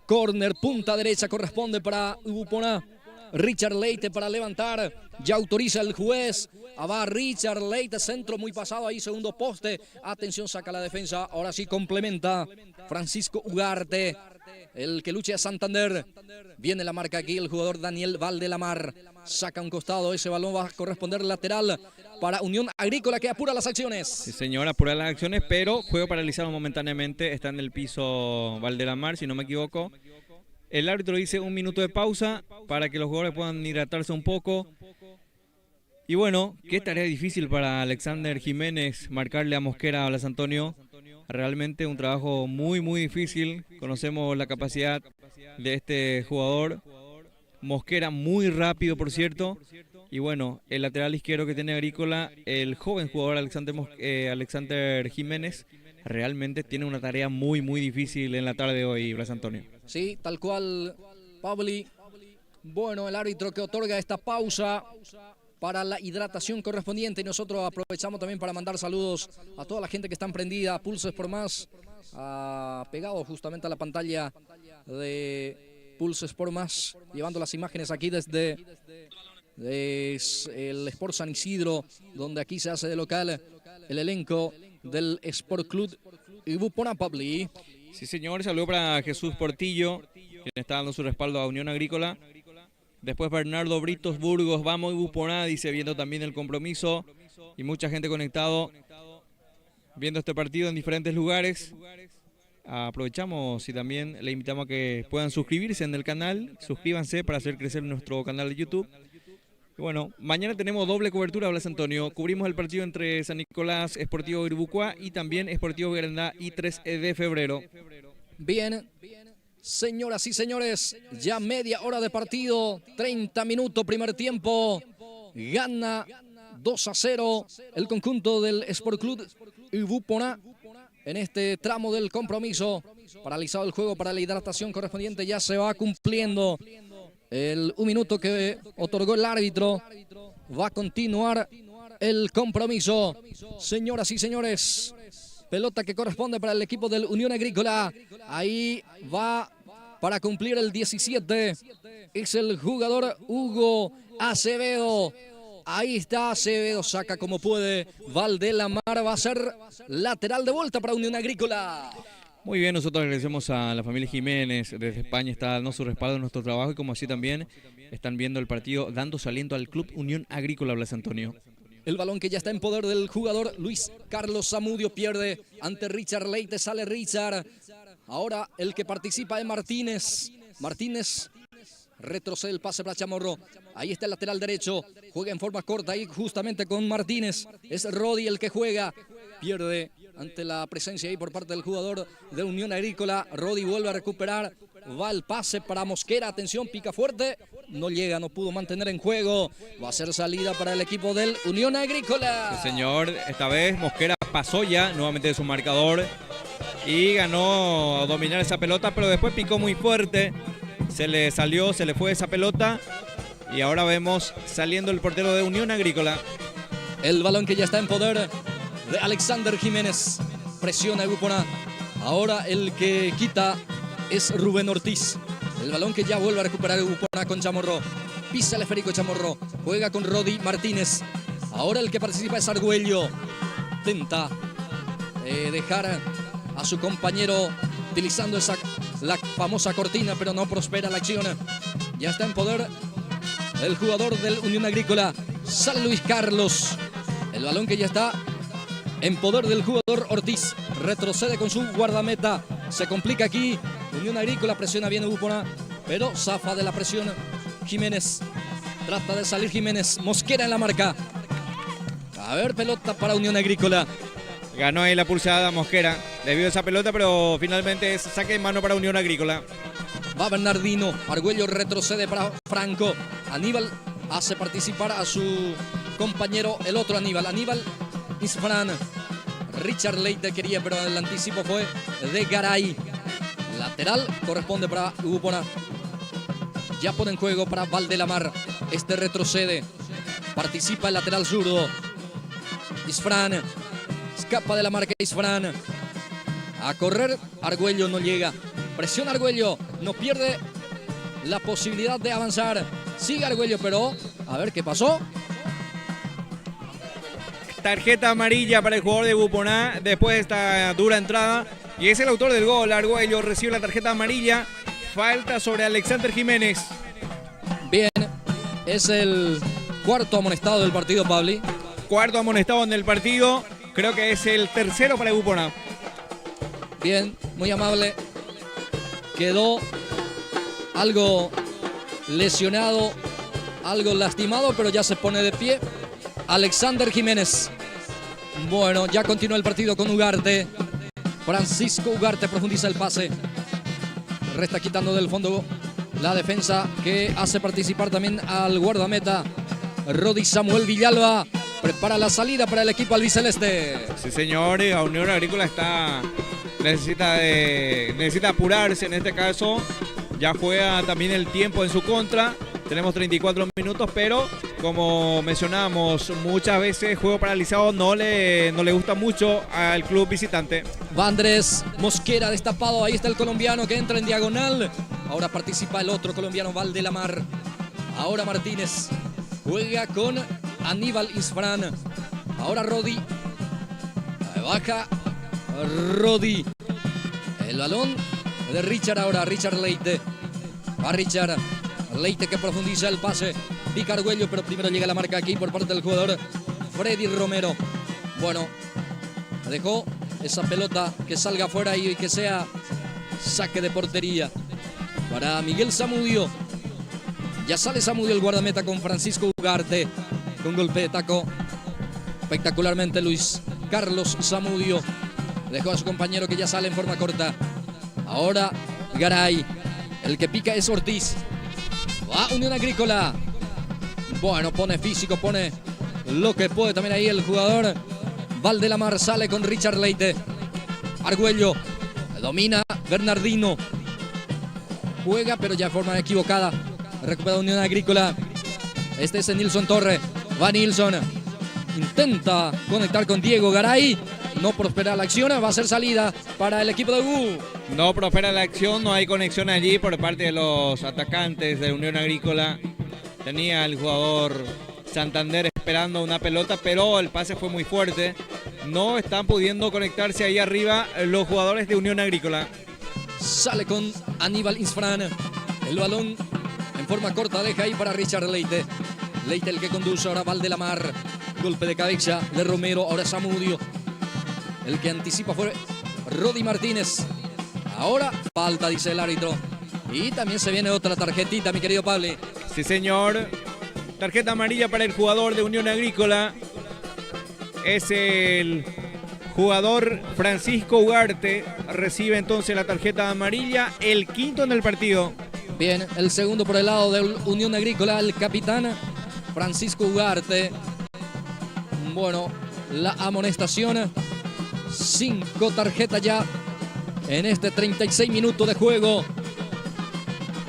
Córner, punta derecha corresponde para Ubupona. Richard Leite para levantar, ya autoriza el juez. Va Richard Leite, centro muy pasado ahí, segundo poste. Atención, saca la defensa, ahora sí complementa Francisco Ugarte, el que lucha a Santander. Viene la marca aquí, el jugador Daniel Valdelamar. Saca un costado, ese balón va a corresponder lateral para Unión Agrícola, que apura las acciones. Sí, señor, apura las acciones, pero juego paralizado momentáneamente. Está en el piso Valdelamar, si no me equivoco. El árbitro dice 1 minuto de pausa para que los jugadores puedan hidratarse un poco. Y bueno, qué tarea difícil para Alexander Jiménez marcarle a Mosquera a Blas Antonio. Realmente un trabajo muy difícil. Conocemos la capacidad de este jugador. Mosquera muy rápido, por cierto. Y bueno, el lateral izquierdo que tiene Agrícola, el joven jugador Alexander Jiménez, realmente tiene una tarea muy difícil en la tarde de hoy, Blas Antonio. Sí, tal cual, Pabli. Bueno, el árbitro que otorga esta pausa para la hidratación correspondiente, y nosotros aprovechamos también para mandar saludos a toda la gente que está prendida a Pulses por Más, pegado justamente a la pantalla de Pulses por Más, llevando las imágenes aquí desde el Sport San Isidro, donde aquí se hace de local el elenco del Sport Club Ubupona, Pabli. Sí, señor, saludo para Jesús Portillo, quien está dando su respaldo a Unión Agrícola. Después Bernardo Britos Burgos, vamos Ubupona, dice, viendo también el compromiso. Y mucha gente conectado, viendo este partido en diferentes lugares. Aprovechamos y también le invitamos a que puedan suscribirse en el canal. Suscríbanse para hacer crecer nuestro canal de YouTube. Y bueno, mañana tenemos doble cobertura, Blas Antonio. Cubrimos el partido entre San Nicolás, Sportivo Iribucoa y también Sportivo Grandá y 3 de febrero. Bien, señoras y señores, ya media hora de partido, 30 minutos, primer tiempo. Gana 2-0 el conjunto del Sport Club Ubupona en este tramo del compromiso. Paralizado el juego para la hidratación correspondiente, ya se va cumpliendo el 1 minuto que otorgó el árbitro. Va a continuar el compromiso. Señoras y señores, pelota que corresponde para el equipo del Unión Agrícola. Ahí va para cumplir el 17. Es el jugador Hugo Acevedo. Ahí está Acevedo, saca como puede. Valdelamar va a ser lateral de vuelta para Unión Agrícola. Muy bien, nosotros agradecemos a la familia Jiménez desde España, está dando su respaldo en nuestro trabajo y como así también están viendo el partido, dando su aliento al Club Unión Agrícola, Blas Antonio. El balón que ya está en poder del jugador Luis Carlos Zamudio, pierde ante Richard Leite, sale Richard. Ahora el que participa es Martínez. Martínez retrocede el pase para Chamorro. Ahí está el lateral derecho, juega en forma corta ahí justamente con Martínez. Es Rodi el que juega, pierde ante la presencia ahí por parte del jugador de Unión Agrícola. Rodi vuelve a recuperar, va el pase para Mosquera, atención, pica fuerte, no llega, no pudo mantener en juego. Va a ser salida para el equipo del Unión Agrícola. Sí, señor, esta vez Mosquera pasó ya nuevamente de su marcador y ganó a dominar esa pelota, pero después picó muy fuerte, se le salió, se le fue esa pelota y ahora vemos saliendo el portero de Unión Agrícola. El balón que ya está en poder de Alexander Jiménez, presiona Ubupona. Ahora el que quita es Rubén Ortiz. El balón que ya vuelve a recuperar Ubupona con Chamorro. Pisa el esférico Chamorro, juega con Rodi Martínez. Ahora el que participa es Argüello. Tenta dejar a su compañero utilizando la famosa cortina, pero no prospera la acción. Ya está en poder el jugador del Unión Agrícola. Sale Luis Carlos. El balón que ya está en poder del jugador Ortiz. Retrocede con su guardameta. Se complica aquí. Unión Agrícola presiona bien Ubupona. pero zafa de la presión Jiménez. Trata de salir Jiménez. Mosquera en la marca. A ver, pelota para Unión Agrícola. Ganó ahí la pulsada Mosquera. Debió esa pelota, pero finalmente es saque en mano para Unión Agrícola. Va Bernardino. Argüello retrocede para Franco. Aníbal hace participar a su compañero, el otro Aníbal. Aníbal Isfran. Richard Leite quería, pero el anticipo fue de Garay. Lateral corresponde para Ubupona. Ya pone en juego para Valdelamar. Este retrocede. Participa el lateral zurdo. Isfran. Escapa de la marca Isfran. A correr. Argüello no llega. Presiona Argüello. No pierde la posibilidad de avanzar. Sigue Argüello, pero a ver qué pasó. Tarjeta amarilla para el jugador de Buponá después de esta dura entrada. Y es el autor del gol. Argüello recibe la tarjeta amarilla. Falta sobre Alexander Jiménez. Bien, es el cuarto amonestado del partido, Pabli. Cuarto amonestado en el partido. Creo que es el tercero para Buponá. Bien, muy amable. Quedó algo lesionado, algo lastimado, pero ya se pone de pie. Alexander Jiménez. Bueno, ya continúa el partido con Ugarte. Francisco Ugarte profundiza el pase. Resta quitando del fondo la defensa, que hace participar también al guardameta Rodi Samuel Villalba. Prepara la salida para el equipo albiceleste. Sí, señor. A Unión Agrícola necesita apurarse en este caso. Ya juega también el tiempo en su contra. Tenemos 34 minutos, pero como mencionamos muchas veces, juego paralizado no le gusta mucho al club visitante. Va Andrés Mosquera destapado. Ahí está el colombiano que entra en diagonal. Ahora participa el otro colombiano, Valdelamar. Ahora Martínez juega con Aníbal Isfran. Ahora Rodi. Baja Rodi. El balón de Richard ahora. Richard Leite. Va Richard Leite, que profundiza el pase. Pica Argüello, pero primero llega la marca aquí por parte del jugador Freddy Romero. Bueno, dejó esa pelota que salga afuera y que sea saque de portería para Miguel Zamudio. Ya sale Zamudio, el guardameta, con Francisco Ugarte. Con golpe de taco espectacularmente Luis Carlos Zamudio. Dejó a su compañero, que ya sale en forma corta. Ahora Garay. El que pica es Ortiz. Va Unión Agrícola. Bueno, pone físico, pone lo que puede también ahí el jugador Valdelamar. Sale con Richard Leite. Argüello. Domina Bernardino. Juega, pero ya de forma equivocada. Recupera Unión Agrícola. Este es Nilson Torre. Va Nilson. Intenta conectar con Diego Garay. No prospera la acción. Va a ser salida para el equipo de U. No prospera la acción. No hay conexión allí por parte de los atacantes de Unión Agrícola. Tenía el jugador Santander esperando una pelota, pero el pase fue muy fuerte. No están pudiendo conectarse ahí arriba los jugadores de Unión Agrícola. Sale con Aníbal Isfran. El balón en forma corta deja ahí para Richard Leite. Leite el que conduce, ahora Valdelamar. Golpe de cabeza de Romero, ahora Zamudio. El que anticipa fue Rodi Martínez. Ahora falta, dice el árbitro. Y también se viene otra tarjetita, mi querido Pablo. Sí, señor. Tarjeta amarilla para el jugador de Unión Agrícola. Es el jugador Francisco Ugarte. Recibe entonces la tarjeta amarilla, el quinto en el partido. Bien, el segundo por el lado de Unión Agrícola, el capitán Francisco Ugarte. Bueno, la amonestación. 5 tarjetas ya en este 36 minutos de juego.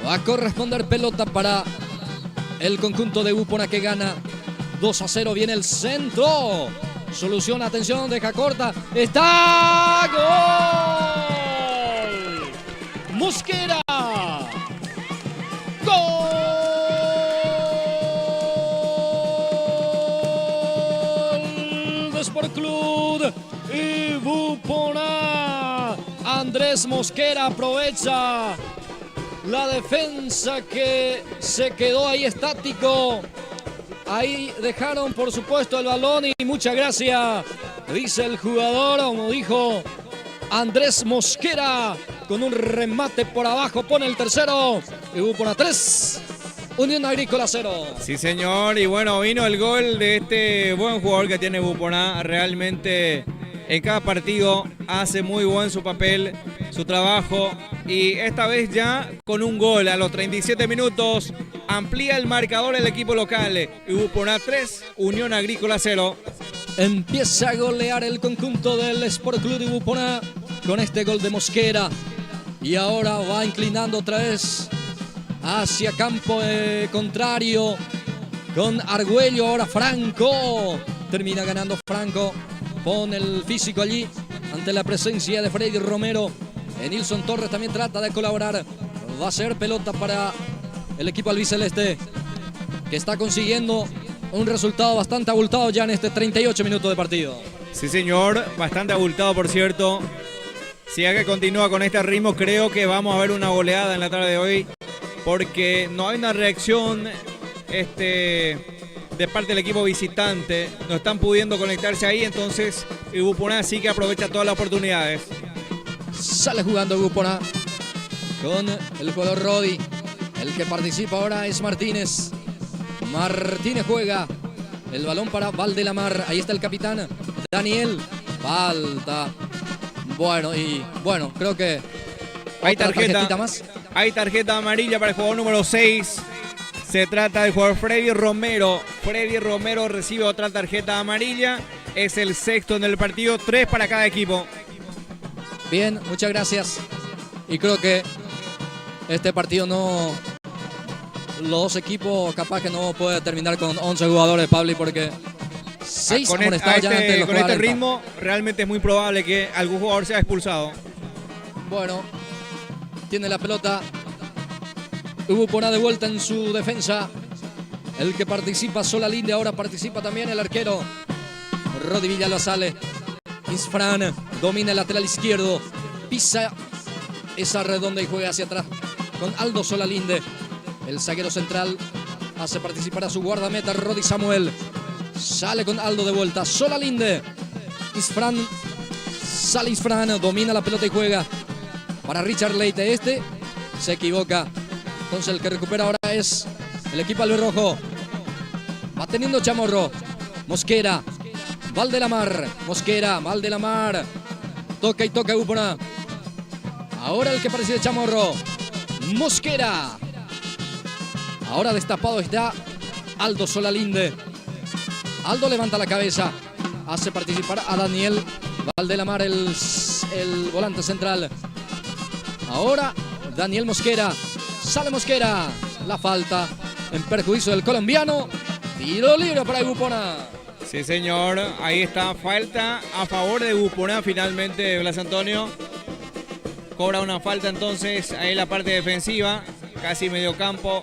Va a corresponder pelota para el conjunto de Upona, que gana 2-0. Viene el centro. Solución, atención, deja corta. ¡Está! ¡Gol! Mosquera. ¡Gol! Sport Club y Upona. Andrés Mosquera aprovecha la defensa que se quedó ahí estático. Ahí dejaron, por supuesto, el balón y muchas gracias, dice el jugador, como dijo Andrés Mosquera con un remate por abajo, pone el tercero. Uvupona 3, Unión Agrícola 0. Sí, señor. Y bueno, vino el gol de este buen jugador que tiene Uvupona. Realmente en cada partido hace muy buen su papel, su trabajo. Y esta vez ya con un gol a los 37 minutos. Amplía el marcador el equipo local. Uvupona 3, Unión Agrícola 0. Empieza a golear el conjunto del Sport Club de Uvupona con este gol de Mosquera. Y ahora va inclinando otra vez hacia campo contrario con Argüello. Ahora Franco. Termina ganando Franco. Pone el físico allí ante la presencia de Freddy Romero. Nilson Torres también trata de colaborar. Va a ser pelota para el equipo albiceleste, que está consiguiendo un resultado bastante abultado ya en este 38 minutos de partido. Sí, señor, bastante abultado, por cierto. Si es que continúa con este ritmo, creo que vamos a ver una goleada en la tarde de hoy, porque no hay una reacción de parte del equipo visitante. No están pudiendo conectarse ahí, entonces Uvupona sí que aprovecha todas las oportunidades. Sale jugando Uvupona con el jugador Rodi. El que participa ahora es Martínez. Martínez juega el balón para Valdelamar. Ahí está el capitán Daniel. Falta. Bueno, creo que hay tarjetita más. Hay tarjeta amarilla para el jugador número 6. Se trata del jugador Freddy Romero. Freddy Romero recibe otra tarjeta amarilla. Es el sexto en el partido. 3 para cada equipo. Bien, muchas gracias. Y creo que este partido no... Los dos equipos capaz que no puede terminar con 11 jugadores, Pablo, porque 6 amonestados ya antes de los 40. Con este ritmo realmente es muy probable que algún jugador sea expulsado. Bueno, tiene la pelota Uvupona de vuelta en su defensa. El que participa Solalinde, ahora participa también el arquero Rodi Villalba. Sale Isfran, domina el lateral izquierdo, pisa esa redonda y juega hacia atrás con Aldo Solalinde. El zaguero central hace participar a su guardameta Rodi Samuel. Sale con Aldo de vuelta. Solalinde. Isfran. Sale Isfran. Domina la pelota y juega para Richard Leite. Este se equivoca. Entonces el que recupera ahora es el equipo albirrojo. Va teniendo Chamorro. Mosquera. Valdelamar. Mosquera. Valdelamar. Toca y toca Uvupona. Ahora el que parece Chamorro. Mosquera. Ahora destapado está Aldo Solalinde. Aldo levanta la cabeza. Hace participar a Daniel Valdelamar, el volante central. Ahora Daniel Mosquera. Sale Mosquera. La falta en perjuicio del colombiano. Tiro libre para Uvupona. Sí, señor. Ahí está. Falta a favor de Uvupona finalmente, Blas Antonio. Cobra una falta entonces ahí la parte defensiva. Casi medio campo.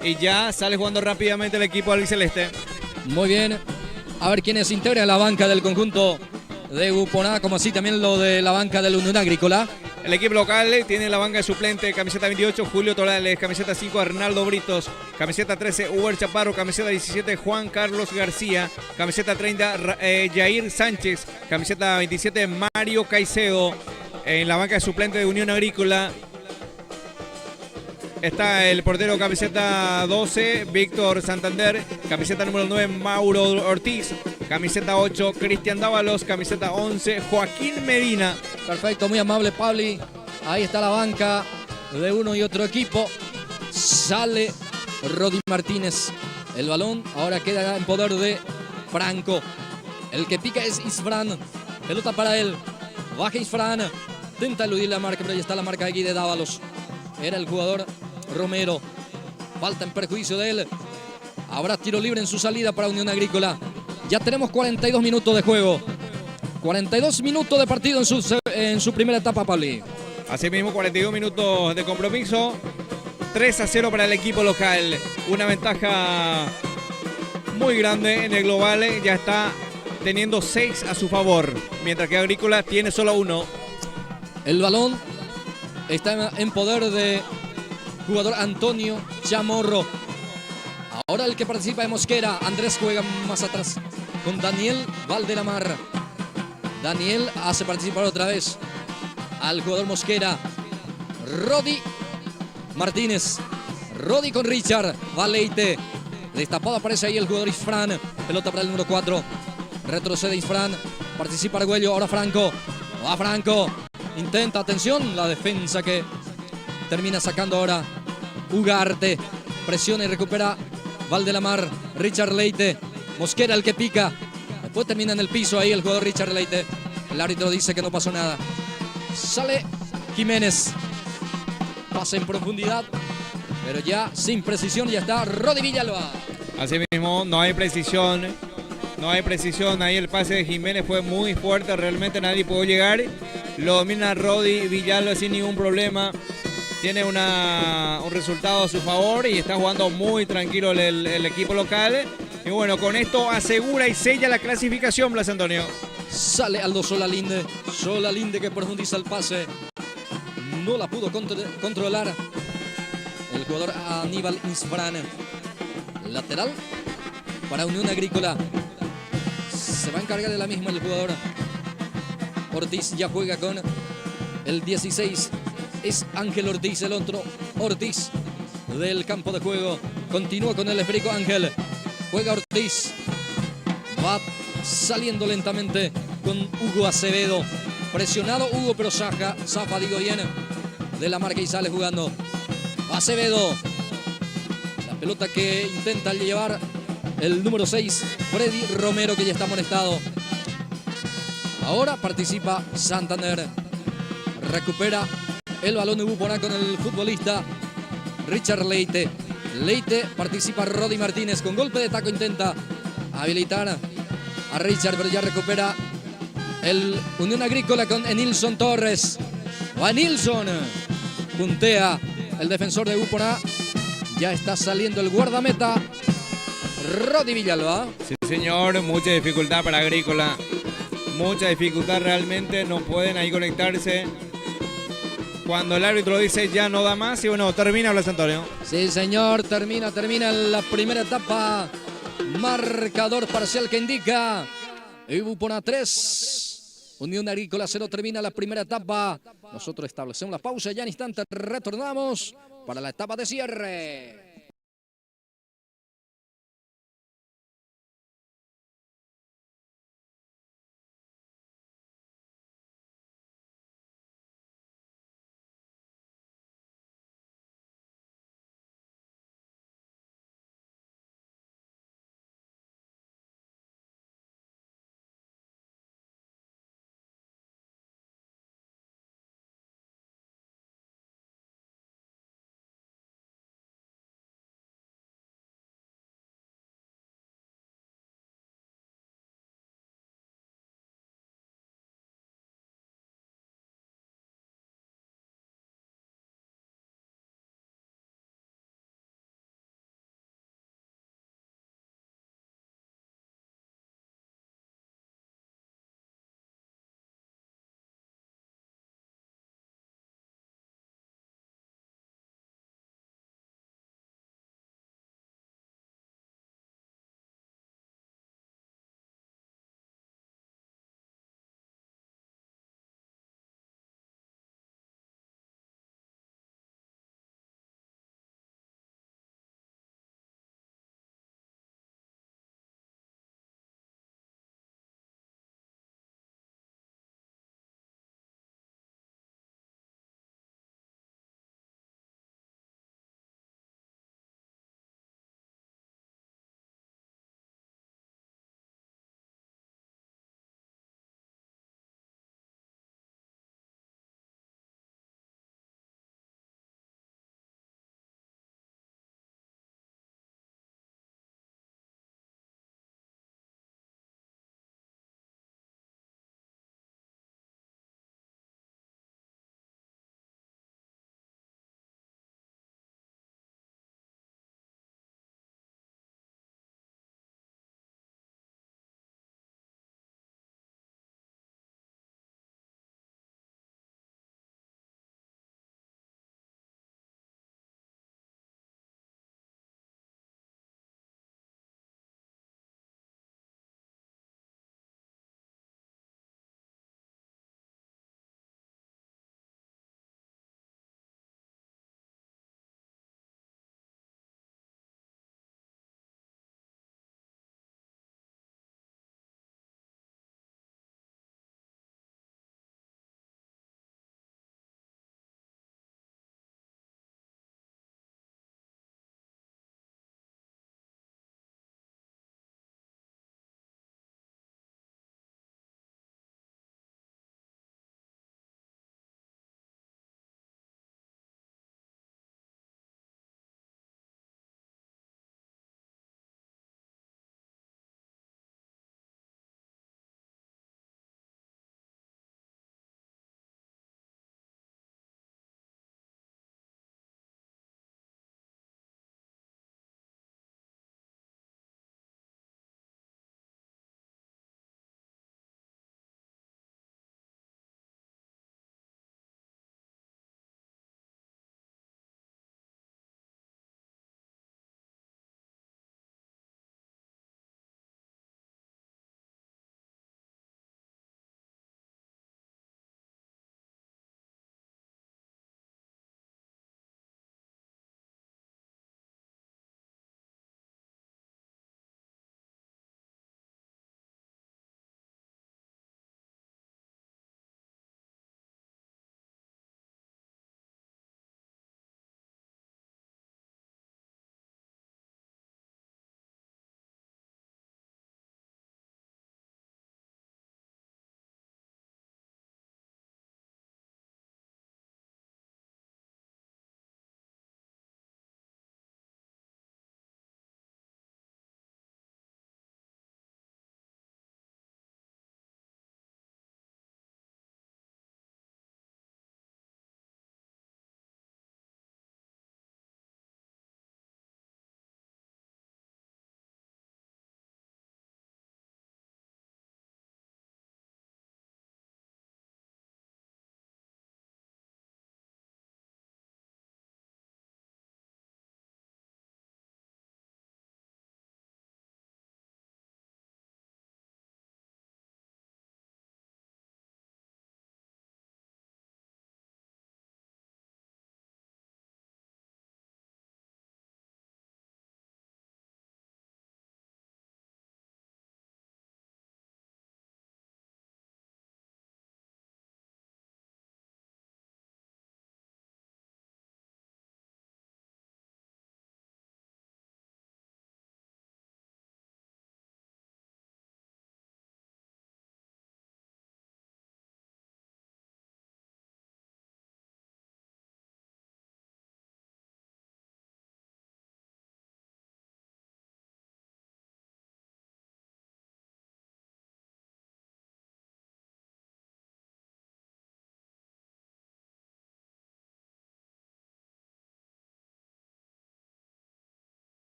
Y ya sale jugando rápidamente el equipo albiceleste. Muy bien. A ver quiénes integran la banca del conjunto de Uvupona, como así también lo de la banca de la Unión Agrícola. El equipo local tiene la banca de suplente: camiseta 28, Julio Torales; camiseta 5, Arnaldo Britos; camiseta 13, Uber Chaparro; camiseta 17, Juan Carlos García; camiseta 30, Jair Sánchez; camiseta 27, Mario Caicedo. En la banca de suplente de Unión Agrícola está el portero camiseta 12, Víctor Santander; camiseta número 9, Mauro Ortiz; camiseta 8, Cristian Dávalos; camiseta 11, Joaquín Medina. Perfecto, muy amable, Pabli. Ahí está la banca de uno y otro equipo. Sale Rodi Martínez. El balón ahora queda en poder de Franco. El que pica es Isfran. Pelota para él. Baja Isfran. Intenta eludir la marca, pero ahí está la marca aquí de Dávalos. Era el jugador Romero. Falta en perjuicio de él. Habrá tiro libre en su salida para Unión Agrícola. Ya tenemos 42 minutos de juego. 42 minutos de partido en su primera etapa, Pabli. Así mismo, 42 minutos de compromiso. 3-0 para el equipo local. Una ventaja muy grande en el global. Ya está teniendo 6 a su favor, mientras que Agrícola tiene solo 1. El balón está en poder de jugador Antonio Chamorro. Ahora el que participa de Mosquera. Andrés juega más atrás con Daniel Valdelamar. Daniel hace participar otra vez al jugador Mosquera. Rodi Martínez. Rodi con Richard. Va Leite. Destapado aparece ahí el jugador Isfran. Pelota para el número 4. Retrocede Isfran. Participa Argüello. Ahora Franco. Va Franco. Intenta, atención, la defensa que termina sacando ahora Ugarte. Presiona y recupera Valdelamar. Richard Leite. Mosquera el que pica. Después termina en el piso ahí el jugador Richard Leite. El árbitro dice que no pasó nada. Sale Jiménez. Pasa en profundidad, pero ya sin precisión. Ya está Rodi Villalba. Así mismo, no hay precisión. No hay precisión. Ahí el pase de Jiménez fue muy fuerte. Realmente nadie pudo llegar. Lo domina Rodi Villalba sin ningún problema. Tiene un resultado a su favor y está jugando muy tranquilo el equipo local. Y bueno, con esto asegura y sella la clasificación, Blas Antonio. Sale Aldo Solalinde. Solalinde que profundiza el pase. No la pudo controlar el jugador Aníbal Isfran. Lateral para Unión Agrícola. Se va a encargar de la misma el jugador Ortiz. Ya juega con el 16. Es Ángel Ortiz, el otro Ortiz del campo de juego. Continúa con el esférico Ángel. Juega Ortiz. Va saliendo lentamente con Hugo Acevedo. Presionado Hugo, pero zafa, digo bien, de la marca y sale jugando. Acevedo. La pelota que intenta llevar el número 6, Freddy Romero, que ya está amonestado. Ahora participa Santander. Recupera el balón Ubuporá con el futbolista Richard Leite. Leite participa Rodi Martínez. Con golpe de taco intenta habilitar a Richard, pero ya recupera el Unión Agrícola con Enilson Torres. Va Nilsson. Puntea el defensor de Ubuporá. Ya está saliendo el guardameta Rodi Villalba. Sí, señor. Mucha dificultad para Agrícola. Mucha dificultad realmente. No pueden ahí conectarse. Cuando el árbitro dice ya no da más. Y bueno, termina Blas Antonio. Sí, señor. Termina la primera etapa. Marcador parcial que indica Ubuporá 3, Unión Agrícola 0. Termina la primera etapa. Nosotros establecemos la pausa. Ya en instante retornamos para la etapa de cierre.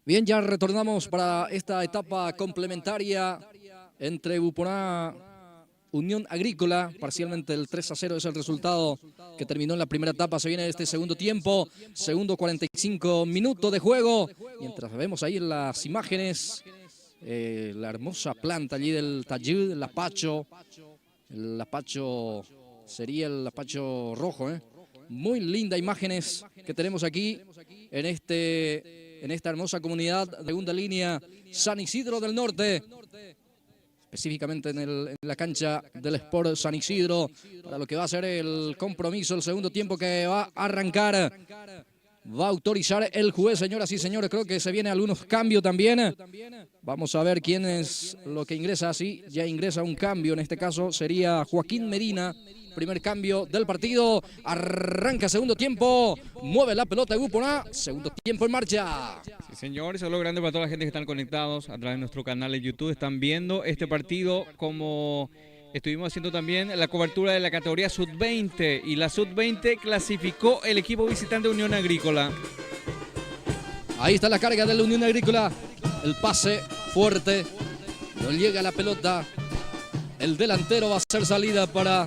Bien, ya retornamos para esta etapa complementaria entre Buporá Unión Agrícola. Parcialmente el 3-0 es el resultado que terminó en la primera etapa. Se viene este segundo tiempo, segundo 45 minutos de juego. Mientras vemos ahí en las imágenes la hermosa planta allí del tallud, el lapacho. El lapacho sería el lapacho rojo, ¿eh? Muy linda imágenes que tenemos aquí en esta hermosa comunidad de segunda línea San Isidro del Norte, específicamente en la cancha del Sport San Isidro, para lo que va a ser el compromiso, el segundo tiempo que va a arrancar. Va a autorizar el juez, señoras y señores. Creo que se vienen algunos cambios también. Vamos a ver quién es lo que ingresa. Sí, ya ingresa un cambio. En este caso sería Joaquín Medina. Primer cambio del partido. Arranca segundo tiempo. Mueve la pelota de Buporá. Segundo tiempo en marcha. Sí, señores. Saludos grandes para toda la gente que están conectados a través de nuestro canal de YouTube. Están viendo este partido como estuvimos haciendo también la cobertura de la categoría Sub-20. Y la Sub-20 clasificó el equipo visitante de Unión Agrícola. Ahí está la carga de la Unión Agrícola. El pase fuerte. No llega la pelota. El delantero va a ser salida para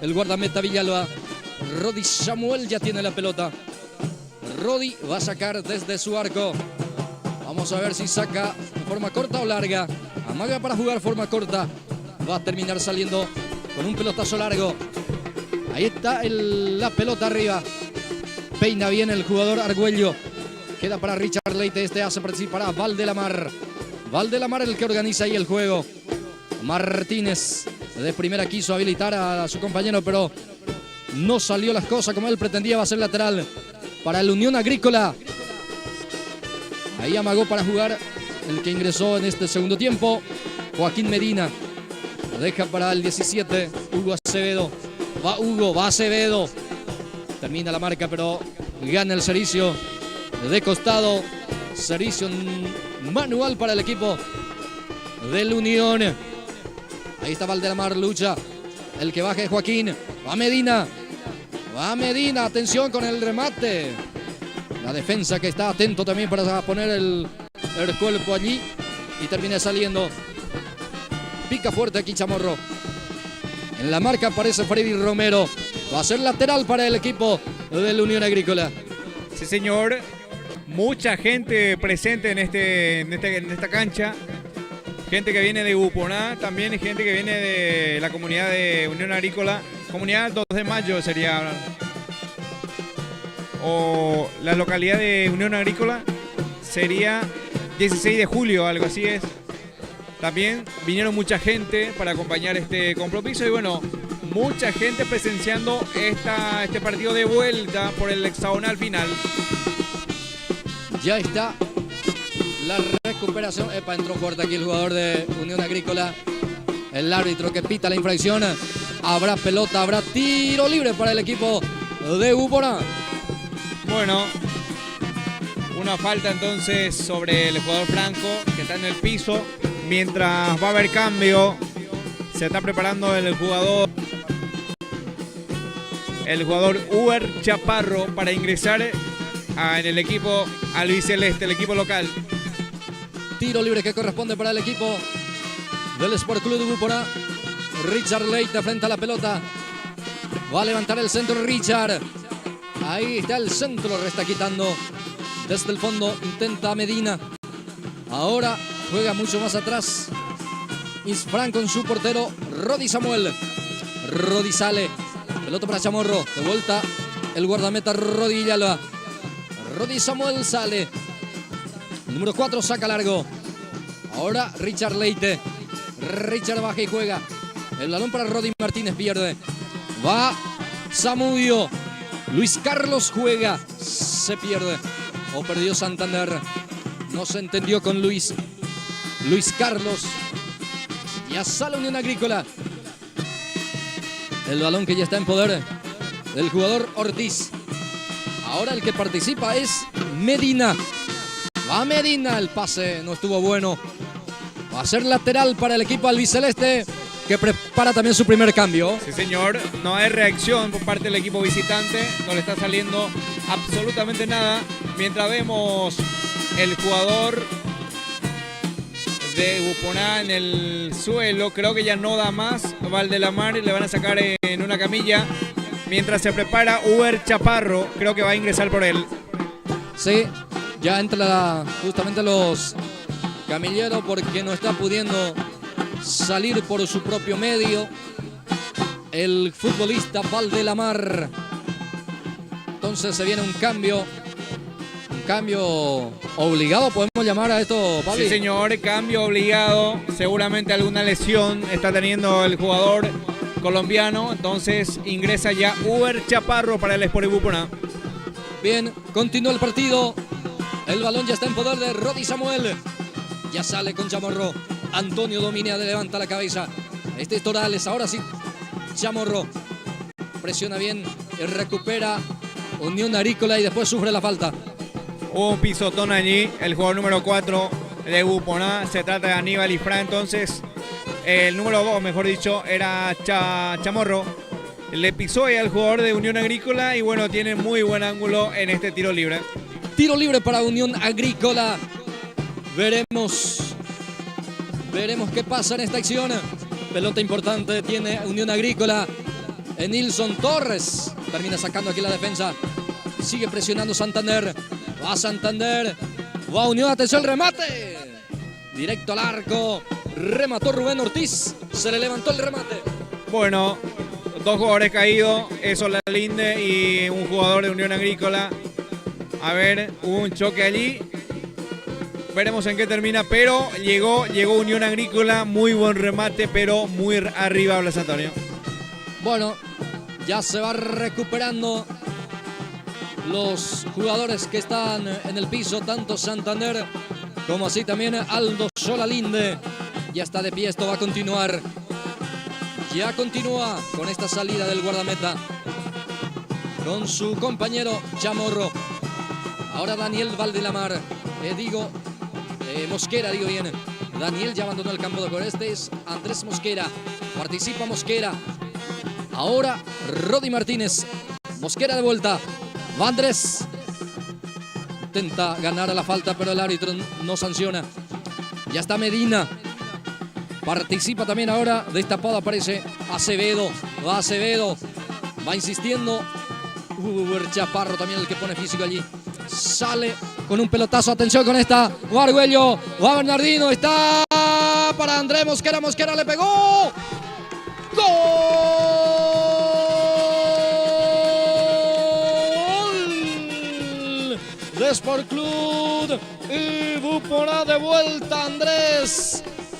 el guardameta Villalba. Rodi Samuel ya tiene la pelota. Rodi va a sacar desde su arco. Vamos a ver si saca en forma corta o larga. Amaga para jugar forma corta. Va a terminar saliendo con un pelotazo largo. Ahí está la pelota arriba. Peina bien el jugador Argüello. Queda para Richard Leite. Este hace participar a Valdelamar. Valdelamar el que organiza ahí el juego. Martínez de primera quiso habilitar a su compañero, pero no salió las cosas como él pretendía. Va a ser lateral para el Unión Agrícola. Ahí amagó para jugar el que ingresó en este segundo tiempo, Joaquín Medina. Lo deja para el 17, Hugo Acevedo. Va Hugo, va Acevedo. Termina la marca, pero gana el servicio de costado. Servicio manual para el equipo del Unión. Ahí está Valdelamar, lucha. El que baja es Joaquín. Va Medina. Va Medina. Atención con el remate. La defensa que está atento también para poner el cuerpo allí. Y termina saliendo. Pica fuerte aquí Chamorro. En la marca aparece Freddy Romero. Va a ser lateral para el equipo de la Unión Agrícola. Sí, señor. Mucha gente presente en esta cancha. Gente que viene de Buporá, también gente que viene de la comunidad de Unión Agrícola. Comunidad 2 de Mayo sería. O la localidad de Unión Agrícola sería 16 de julio, algo así es. También vinieron mucha gente para acompañar este compromiso y bueno, mucha gente presenciando este partido de vuelta por el hexagonal final. Ya está la recuperación. Entró fuerte aquí el jugador de Unión Agrícola. El árbitro que pita la infracción. Habrá pelota, habrá tiro libre para el equipo de Buporá. Bueno, una falta entonces sobre el jugador Franco que está en el piso. Mientras va a haber cambio, se está preparando el jugador Uber Chaparro para ingresar en el equipo albiceleste, el equipo local. Tiro libre que corresponde para el equipo del Sport Club de Buporá. Richard Leite frente a la pelota. Va a levantar el centro Richard. Ahí está el centro, lo está quitando desde el fondo. Intenta Medina. Ahora juega mucho más atrás. Isfran con su portero Rodi Samuel. Rodi sale. Pelota para Chamorro. De vuelta el guardameta Rodi Villalba. Rodi Samuel sale. El número 4 saca largo. Ahora Richard Leite. Richard baja y juega. El balón para Rodi Martínez, pierde. Va Zamudio. Luis Carlos juega. Se pierde. O perdió Santander. No se entendió con Luis Carlos. Ya sale Unión Agrícola. El balón que ya está en poder del jugador Ortiz. Ahora el que participa es Medina. Va Medina. El pase no estuvo bueno. Va a ser lateral para el equipo albiceleste, que prepara también su primer cambio. Sí, señor. No hay reacción por parte del equipo visitante. No le está saliendo absolutamente nada. Mientras vemos el jugador de Buponá en el suelo. Creo que ya no da más. Valdelamar le van a sacar en una camilla. Mientras se prepara Uber Chaparro, creo que va a ingresar por él. Sí, ya entra justamente los camilleros porque no está pudiendo salir por su propio medio el futbolista Valdelamar. Entonces se viene un cambio obligado, podemos llamar a esto, Pablo. Sí, señor, cambio obligado. Seguramente alguna lesión está teniendo el jugador colombiano. Entonces ingresa ya Uber Chaparro para el Sport Buponá. Bien, continúa el partido. El balón ya está en poder de Rodi Samuel. Ya sale con Chamorro. Antonio Domínguez levanta la cabeza. Este es Torales, ahora sí. Chamorro presiona bien y recupera Unión Agrícola y después sufre la falta. Hubo un pisotón allí, el jugador número 4 de Buponá. Se trata de Aníbal Isfrán. Entonces, el número 2, mejor dicho, era Chamorro. Le pisó ahí al jugador de Unión Agrícola y bueno, tiene muy buen ángulo en este tiro libre. Tiro libre para Unión Agrícola. Veremos qué pasa en esta acción. Pelota importante tiene Unión Agrícola. Nilson Torres termina sacando aquí la defensa. Sigue presionando Santander. Va Santander. Va Unión. Atención, el remate. Directo al arco. Remató Rubén Ortiz. Se le levantó el remate. Bueno, dos jugadores caídos. Eso la Linde y un jugador de Unión Agrícola. A ver, hubo un choque allí. Veremos en qué termina, pero llegó Unión Agrícola. Muy buen remate, pero muy arriba Blas Antonio. Bueno, ya se va recuperando los jugadores que están en el piso, tanto Santander como así también Aldo Solalinde. Ya está de pie, esto va a continuar. Ya continúa con esta salida del guardameta con su compañero Chamorro. Ahora Daniel Valdelamar, Mosquera, digo bien. Daniel ya abandonó el campo de juego. Este es Andrés Mosquera. Participa Mosquera. Ahora Rodi Martínez. Mosquera de vuelta. Va Andrés. Intenta ganar a la falta, pero el árbitro no sanciona. Ya está Medina. Participa también ahora. Destapado aparece Acevedo. Va Acevedo. Va insistiendo. Chaparro también el que pone físico allí. Sale con un pelotazo. Atención con esta. Va Argüello. Va Bernardino. Está para Andrés Mosquera. Mosquera le pegó. ¡Gol! De Sport Club y Buponá de vuelta.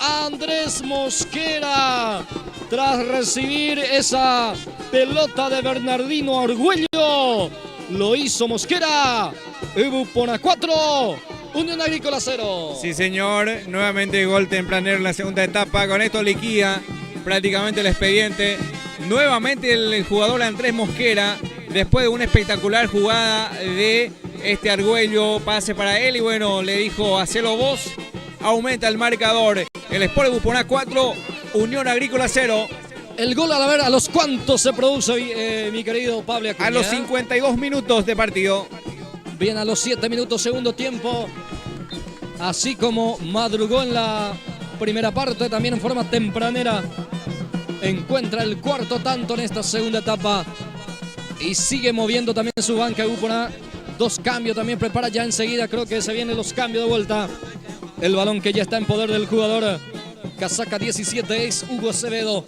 Andrés Mosquera, tras recibir esa pelota de Bernardino Argüello, lo hizo Mosquera. Y Buponá 4, Unión Agrícola 0. Sí, señor, nuevamente gol tempranero en la segunda etapa. Con esto liquida prácticamente el expediente. Nuevamente el jugador Andrés Mosquera, después de una espectacular jugada de Argüello, pase para él y bueno, le dijo, hacelo vos. Aumenta el marcador. El Sport de Buponá 4, Unión Agrícola 0. El gol a ver a los cuantos se produce, mi querido Pablo Acuña. A los 52 minutos de partido. Bien, a los 7 minutos segundo tiempo. Así como madrugó en la primera parte, también en forma tempranera encuentra el cuarto tanto en esta segunda etapa. Y sigue moviendo también su banca Buponá. Dos cambios también prepara ya enseguida. Creo que se vienen los cambios de vuelta. El balón que ya está en poder del jugador casaca 17 es Hugo Acevedo.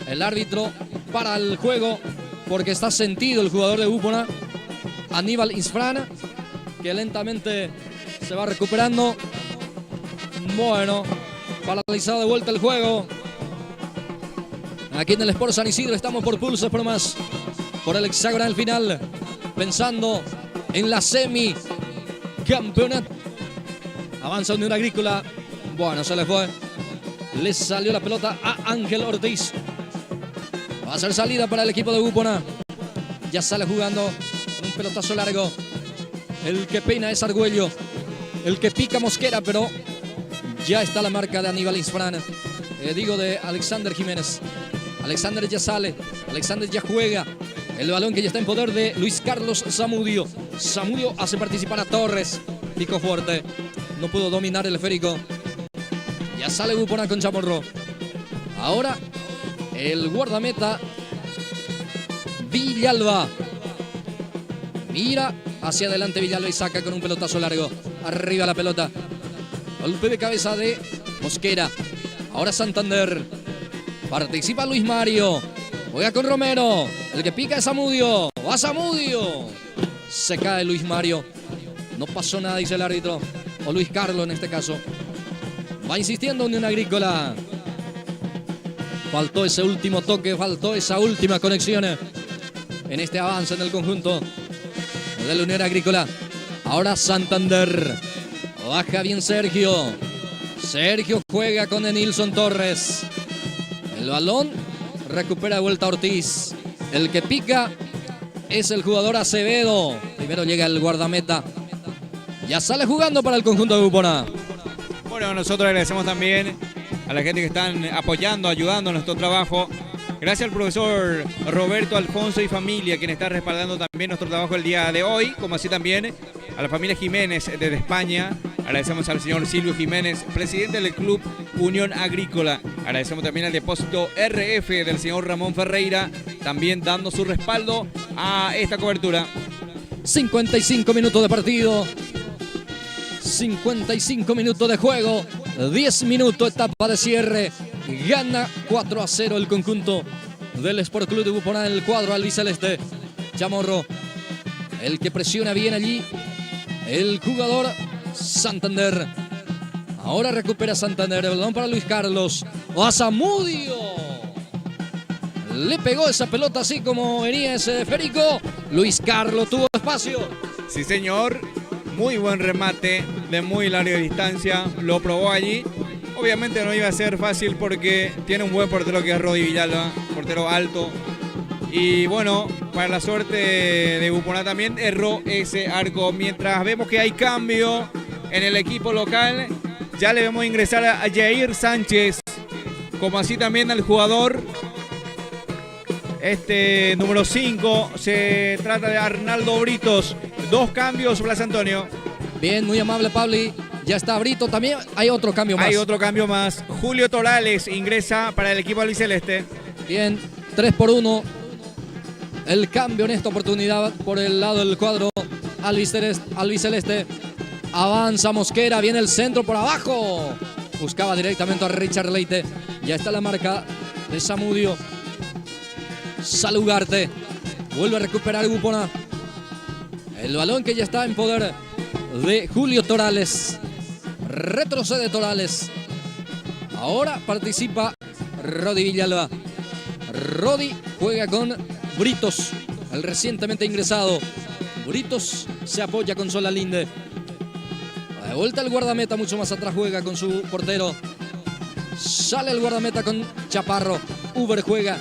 El árbitro para el juego porque está sentido el jugador de Buponá. Aníbal Isfrán, que lentamente se va recuperando. Bueno, paralizado de vuelta el juego. Aquí en el Sport San Isidro estamos por Pulsos Pro Más, por el hexagonal final, pensando en la semi-campeonato. Avanza Unión Agrícola. Bueno, se le fue. Le salió la pelota a Ángel Ortiz. Va a ser salida para el equipo de Buponá. Ya sale jugando un pelotazo largo. El que peina es Argüello. El que pica Mosquera, pero ya está la marca de Aníbal Isfrán. De Alexander Jiménez. Alexander ya sale. Alexander ya juega. El balón que ya está en poder de Luis Carlos Zamudio. Zamudio hace participar a Torres. picó fuerte. No pudo dominar el esférico. Ya sale Upona con Chamorro. Ahora el guardameta Villalba. Mira hacia adelante Villalba y saca con un pelotazo largo. Arriba la pelota. Golpe de cabeza de Mosquera. Ahora Santander. Participa Luis Mario. Juega con Romero. El que pica es Zamudio. Va Zamudio. Se cae Luis Mario. No pasó nada, dice el árbitro. O Luis Carlos en este caso. Va insistiendo Unión Agrícola. Faltó ese último toque. Faltó esa última conexión en este avance en el conjunto de la Unión Agrícola. Ahora Santander. Baja bien Sergio. Sergio juega con Denilson Torres. El balón recupera de vuelta Ortiz. El que pica es el jugador Acevedo. Primero llega el guardameta. Ya sale jugando para el conjunto de Upona. Bueno, nosotros agradecemos también a la gente que están apoyando, ayudando a nuestro trabajo. Gracias al profesor Roberto Alfonso y familia, quien está respaldando también nuestro trabajo el día de hoy, como así también a la familia Jiménez desde España. Agradecemos al señor Silvio Jiménez, presidente del Club Unión Agrícola. Agradecemos también al depósito RF del señor Ramón Ferreira, también dando su respaldo a esta cobertura. 55 minutos de partido. 55 minutos de juego. 10 minutos, etapa de cierre. Gana 4-0 el conjunto del Sport Club de Upona en el cuadro albiceleste. Chamorro, el que presiona bien allí. El jugador Santander. Ahora recupera Santander. El balón para Luis Carlos. A Zamudio. Le pegó esa pelota así como venía ese esférico. Luis Carlos tuvo espacio. Sí, señor. Muy buen remate de muy larga distancia. Lo probó allí. Obviamente no iba a ser fácil porque tiene un buen portero que es Rodi Villalba. Portero alto. Y bueno, para la suerte de Upona también erró ese arco. Mientras vemos que hay cambio en el equipo local, ya le vemos ingresar a Jair Sánchez, como así también al jugador número 5. Se trata de Arnaldo Britos. 2 cambios, Blas Antonio. Bien, muy amable Pabli. Ya está Brito también. Hay otro cambio más. Hay otro cambio más. Julio Torales ingresa para el equipo albiceleste. Bien, 3-1. El cambio en esta oportunidad por el lado del cuadro albiceleste. Avanza Mosquera, viene el centro por abajo. Buscaba directamente a Richard Leite. Ya está la marca de Zamudio. Salugarte. Vuelve a recuperar Upona. El balón que ya está en poder de Julio Torales. Retrocede Torales. Ahora participa Rodi Villalba. Rodi juega con Britos, el recientemente ingresado. Britos se apoya con Solalinde. De vuelta el guardameta, mucho más atrás juega con su portero. Sale el guardameta con Chaparro. Uber juega.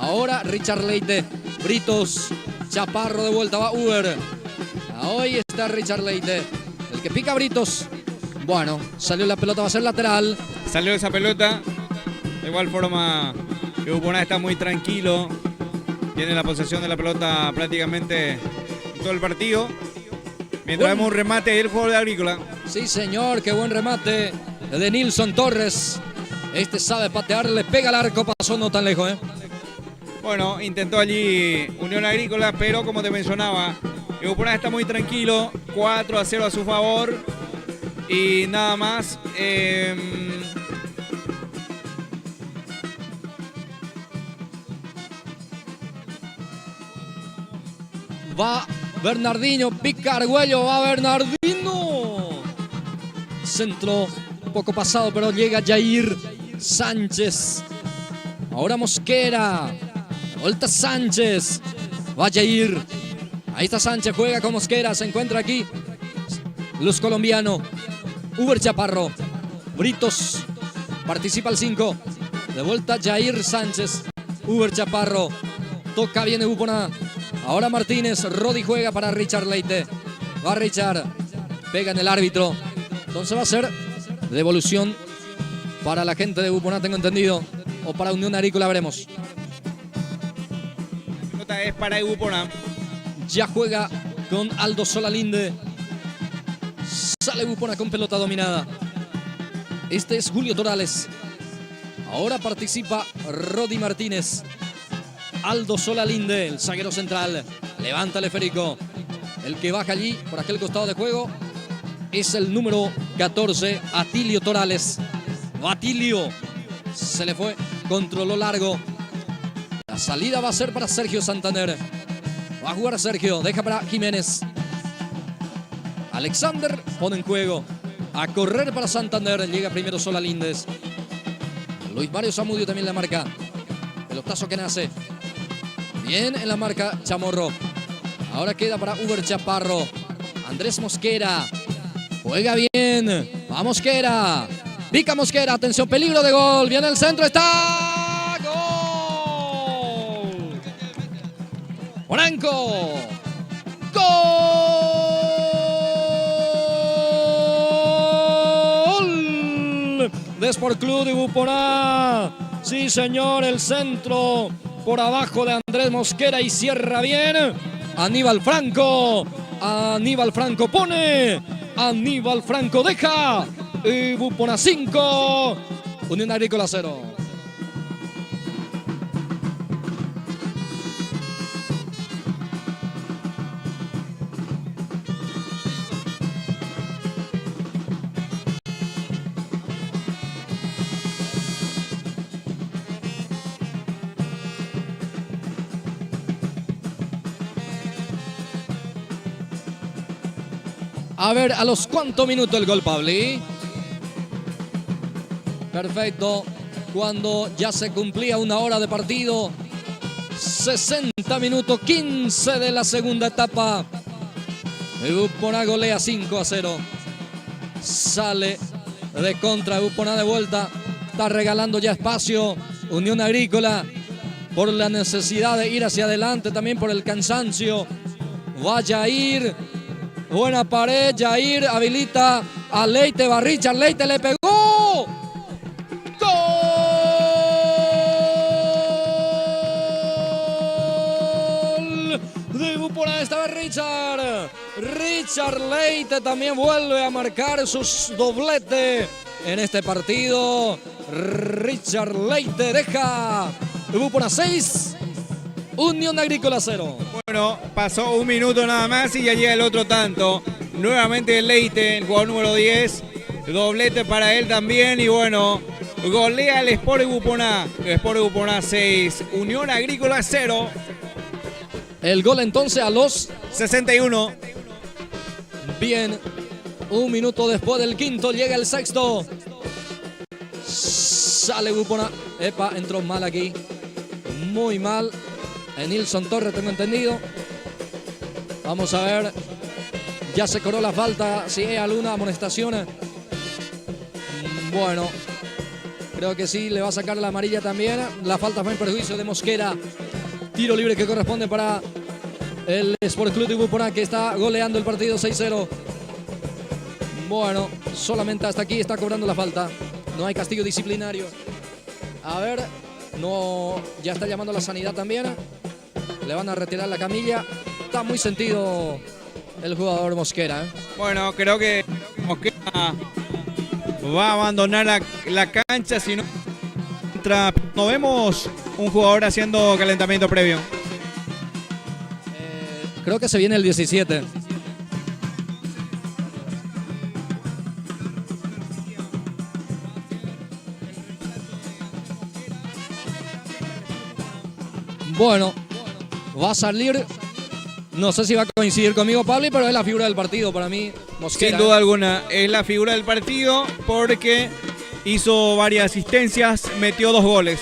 Ahora Richard Leite. Britos. Chaparro de vuelta, va Uber. Hoy está Richard Leite. El que pica Britos. Bueno, salió la pelota, va a ser lateral. Salió esa pelota. De igual forma que Upona está muy tranquilo. Tiene la posesión de la pelota prácticamente en todo el partido. Mientras vemos un remate del jugador de Agrícola. Sí, señor, qué buen remate de Nilson Torres. Este sabe patear, le pega al arco, pasó no tan lejos, Bueno, intentó allí Unión Agrícola, pero como te mencionaba, Upona está muy tranquilo. 4-0 a su favor. Y nada más. Va Bernardino, pica Argüello, va Bernardino. Centro un poco pasado, pero llega Jair Sánchez. Ahora Mosquera. Vuelta Sánchez. Va Jair. Ahí está Sánchez, juega con Mosquera. Se encuentra aquí los colombianos. Uber Chaparro. Britos. Participa el 5. De vuelta Jair Sánchez. Uber Chaparro. Toca bien Upona. Ahora Martínez. Rodi juega para Richard Leite. Va Richard. Pega en el árbitro. Entonces va a ser devolución para la gente de Upona, tengo entendido. O para Unión Agrícola, veremos. La nota es para Upona. Ya juega con Aldo Solalinde. Sale Bupona con pelota dominada. Este es Julio Torales. Ahora participa Rodi Martínez. Aldo Solalinde, el zaguero central. Levanta el esférico. El que baja allí por aquel costado de juego es el número 14, Atilio Torales. Atilio se le fue, controló largo. La salida va a ser para Sergio Santander. Va a jugar Sergio, deja para Jiménez. Alexander pone en juego. A correr para Santander, llega primero Solalindes. Luis Mario Zamudio también la marca. Pelotazo que nace. Bien en la marca Chamorro. Ahora queda para Uber Chaparro. Andrés Mosquera. Juega bien. Va Mosquera. Pica Mosquera. Atención, peligro de gol. Viene el centro. Está. Gol. Franco. Gol. De Sport Club de Bupona. Sí, señor. El centro por abajo de Andrés Mosquera y cierra bien. Aníbal Franco. Aníbal Franco pone. Aníbal Franco deja. Y Bupona 5. Unión Agrícola 0. A ver, ¿a los cuántos minutos el gol, Pabli? Perfecto. Cuando ya se cumplía una hora de partido. 60 minutos, 15 de la segunda etapa. Bupona golea 5-0. Sale de contra Bupona de vuelta. Está regalando ya espacio. Unión Agrícola por la necesidad de ir hacia adelante. También por el cansancio. Va Jair. Buena pared, Jair habilita a Leite, va Richard, Leite le pegó. ¡Gol! De Bupona esta vez Richard. Richard Leite también vuelve a marcar su doblete en este partido. Richard Leite deja Bupona 6. Unión Agrícola 0. Bueno, pasó un minuto nada más y ya llega el otro tanto. Nuevamente Leite, el jugador número 10. Doblete para él también. Y bueno, golea el Sport Bupona. El Sport Bupona 6. Unión Agrícola 0. El gol entonces a los 61. Bien. Un minuto después del quinto llega el sexto. Sale Bupona. Epa, entró mal aquí. Muy mal. Nilson Torres, tengo entendido. Vamos a ver. Ya se cobró la falta. Si hay alguna amonestación. Bueno. Creo que sí, le va a sacar la amarilla también. La falta fue en perjuicio de Mosquera. Tiro libre que corresponde para el Sport Club de Bupona, que está goleando el partido 6-0. Bueno, solamente hasta aquí está cobrando la falta. No hay castigo disciplinario. A ver. No, ya está llamando a la sanidad también. Le van a retirar la camilla. Está muy sentido el jugador Mosquera. Bueno, creo que Mosquera va a abandonar la cancha. Si no, no vemos un jugador haciendo calentamiento previo. Creo que se viene el 17. Bueno, va a salir, no sé si va a coincidir conmigo Pablo, pero es la figura del partido para mí, Mosquera. Sin duda alguna, es la figura del partido porque hizo varias asistencias, metió 2 goles.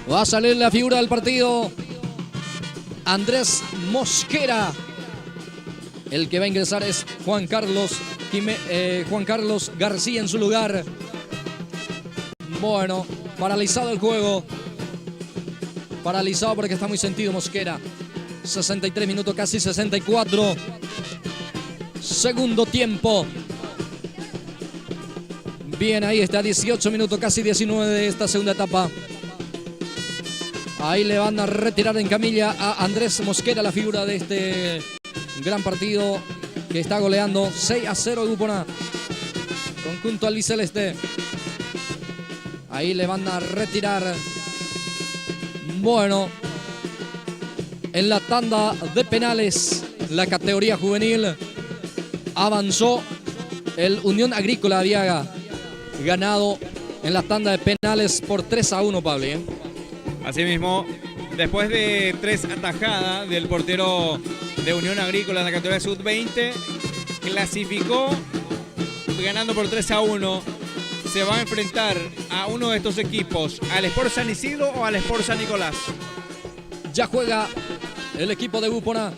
Va a salir la figura del partido, Andrés Mosquera. El que va a ingresar es Juan Carlos García en su lugar. Bueno, paralizado el juego. Paralizado porque está muy sentido Mosquera. 63 minutos, casi 64. Segundo tiempo. Bien, ahí está, 18 minutos, casi 19 de esta segunda etapa. Ahí le van a retirar en camilla a Andrés Mosquera, la figura de este gran partido que está goleando 6-0 Ubupona. Conjunto albiceleste. Ahí le van a retirar. Bueno, en la tanda de penales, la categoría juvenil avanzó. El Unión Agrícola había ganado en la tanda de penales por 3-1, Pablo. Así mismo, después de 3 atajadas del portero de Unión Agrícola en la categoría sub-20, clasificó ganando por 3-1. Se va a enfrentar a uno de estos equipos, al Sport San Isidro o al Sport San Nicolás. Ya juega el equipo de Ubupona.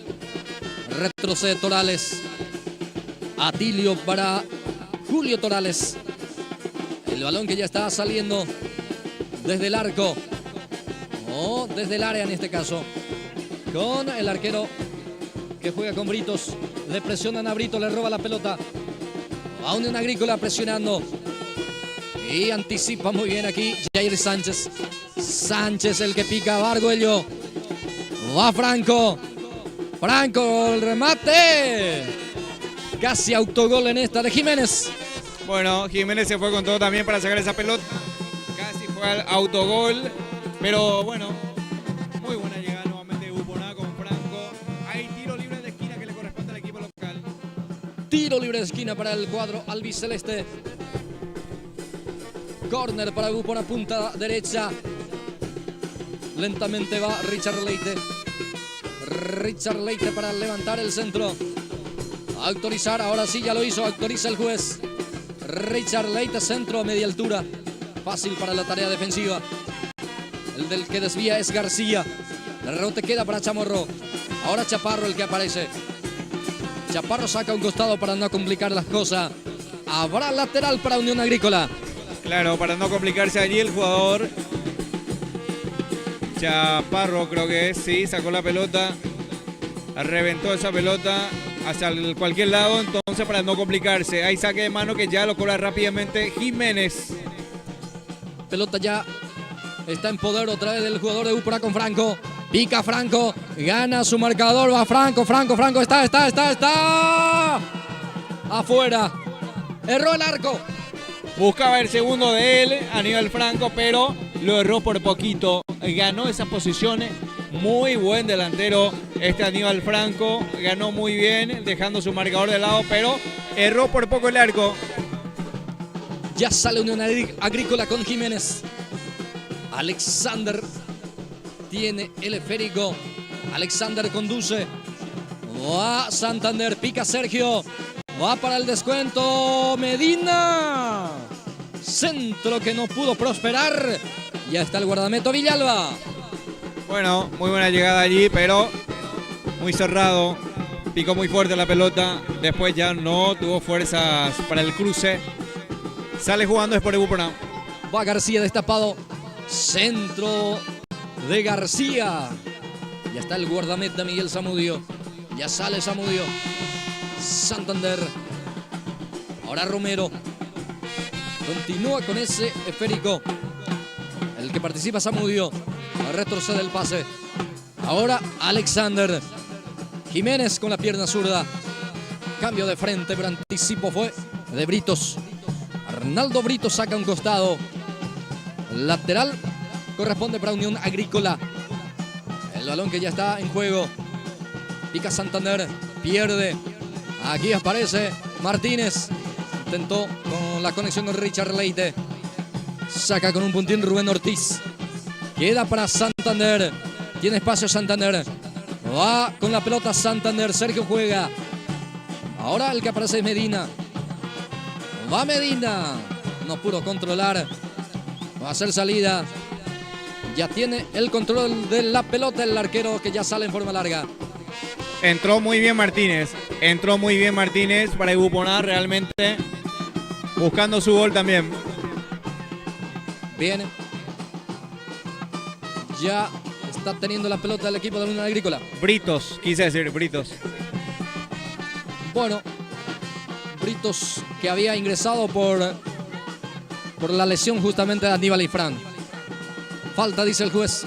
Retrocede Torales. Atilio para Julio Torales. El balón que ya está saliendo desde el arco. O desde el área en este caso. Con el arquero que juega con Britos. Le presionan a Brito, le roba la pelota. A Unión Agrícola presionando. Y anticipa muy bien aquí Jair Sánchez. Sánchez el que pica a Barguello. Va Franco. Franco, el remate. Casi autogol en esta de Jiménez. Bueno, Jiménez se fue con todo también para sacar esa pelota. Casi fue al autogol. Pero bueno, muy buena llegada nuevamente de Ubupona con Franco. Hay tiro libre de esquina que le corresponde al equipo local. Tiro libre de esquina para el cuadro albiceleste. Corner para Ubupona, punta derecha. Lentamente va Richard Leite. Richard Leite para levantar el centro. Autorizar, ahora sí ya lo hizo, autoriza el juez. Richard Leite, centro a media altura. Fácil para la tarea defensiva. El del que desvía es García. El rebote queda para Chamorro. Ahora Chaparro el que aparece. Chaparro saca un costado para no complicar las cosas. Habrá lateral para Unión Agrícola. Claro, para no complicarse allí el jugador. Chaparro creo que es, sí, sacó la pelota. Reventó esa pelota hacia cualquier lado, entonces para no complicarse. Hay saque de mano que ya lo cobra rápidamente Jiménez. Pelota ya está en poder otra vez del jugador de Ubupona con Franco. Pica Franco, gana su marcador, va Franco, está. Afuera. Erró el arco. Buscaba el segundo de él, Aníbal Franco, pero lo erró por poquito. Ganó esas posiciones. Muy buen delantero este Aníbal Franco. Ganó muy bien, dejando su marcador de lado, pero erró por poco el arco. Ya sale Unión Agrícola con Jiménez. Alexander tiene el esférico. Alexander conduce. Va Santander, pica Sergio. Va para el descuento Medina. Centro que no pudo prosperar. Ya está el guardameta Villalba. Bueno, muy buena llegada allí, pero muy cerrado. Picó muy fuerte la pelota. Después ya no tuvo fuerzas para el cruce. Sale jugando es por Ubupona. Va García destapado. Centro de García. Ya está el guardameta Miguel Zamudio. Ya sale Zamudio. Santander. Ahora Romero. Continúa con ese esférico. El que participa Zamudio. Retrocede el pase. Ahora Alexander. Jiménez con la pierna zurda. Cambio de frente, pero anticipo fue de Britos. Arnaldo Britos saca un costado. Lateral corresponde para Unión Agrícola. El balón que ya está en juego. Pica Santander. Pierde. Aquí aparece Martínez. Intentó con la conexión con Richard Leite. Saca con un puntín Rubén Ortiz. Queda para Santander. Tiene espacio Santander. Va con la pelota Santander. Sergio juega. Ahora el que aparece es Medina. Va Medina. No pudo controlar. Va a hacer salida. Ya tiene el control de la pelota el arquero que ya sale en forma larga. Entró muy bien Martínez. Entró muy bien Martínez para Ubupona realmente. Buscando su gol también. Viene. Ya está teniendo la pelota el equipo de la Unión Agrícola. Britos, quise decir Britos. Bueno, Britos que había ingresado por la lesión justamente de Aníbal Ifrán. Falta, dice el juez.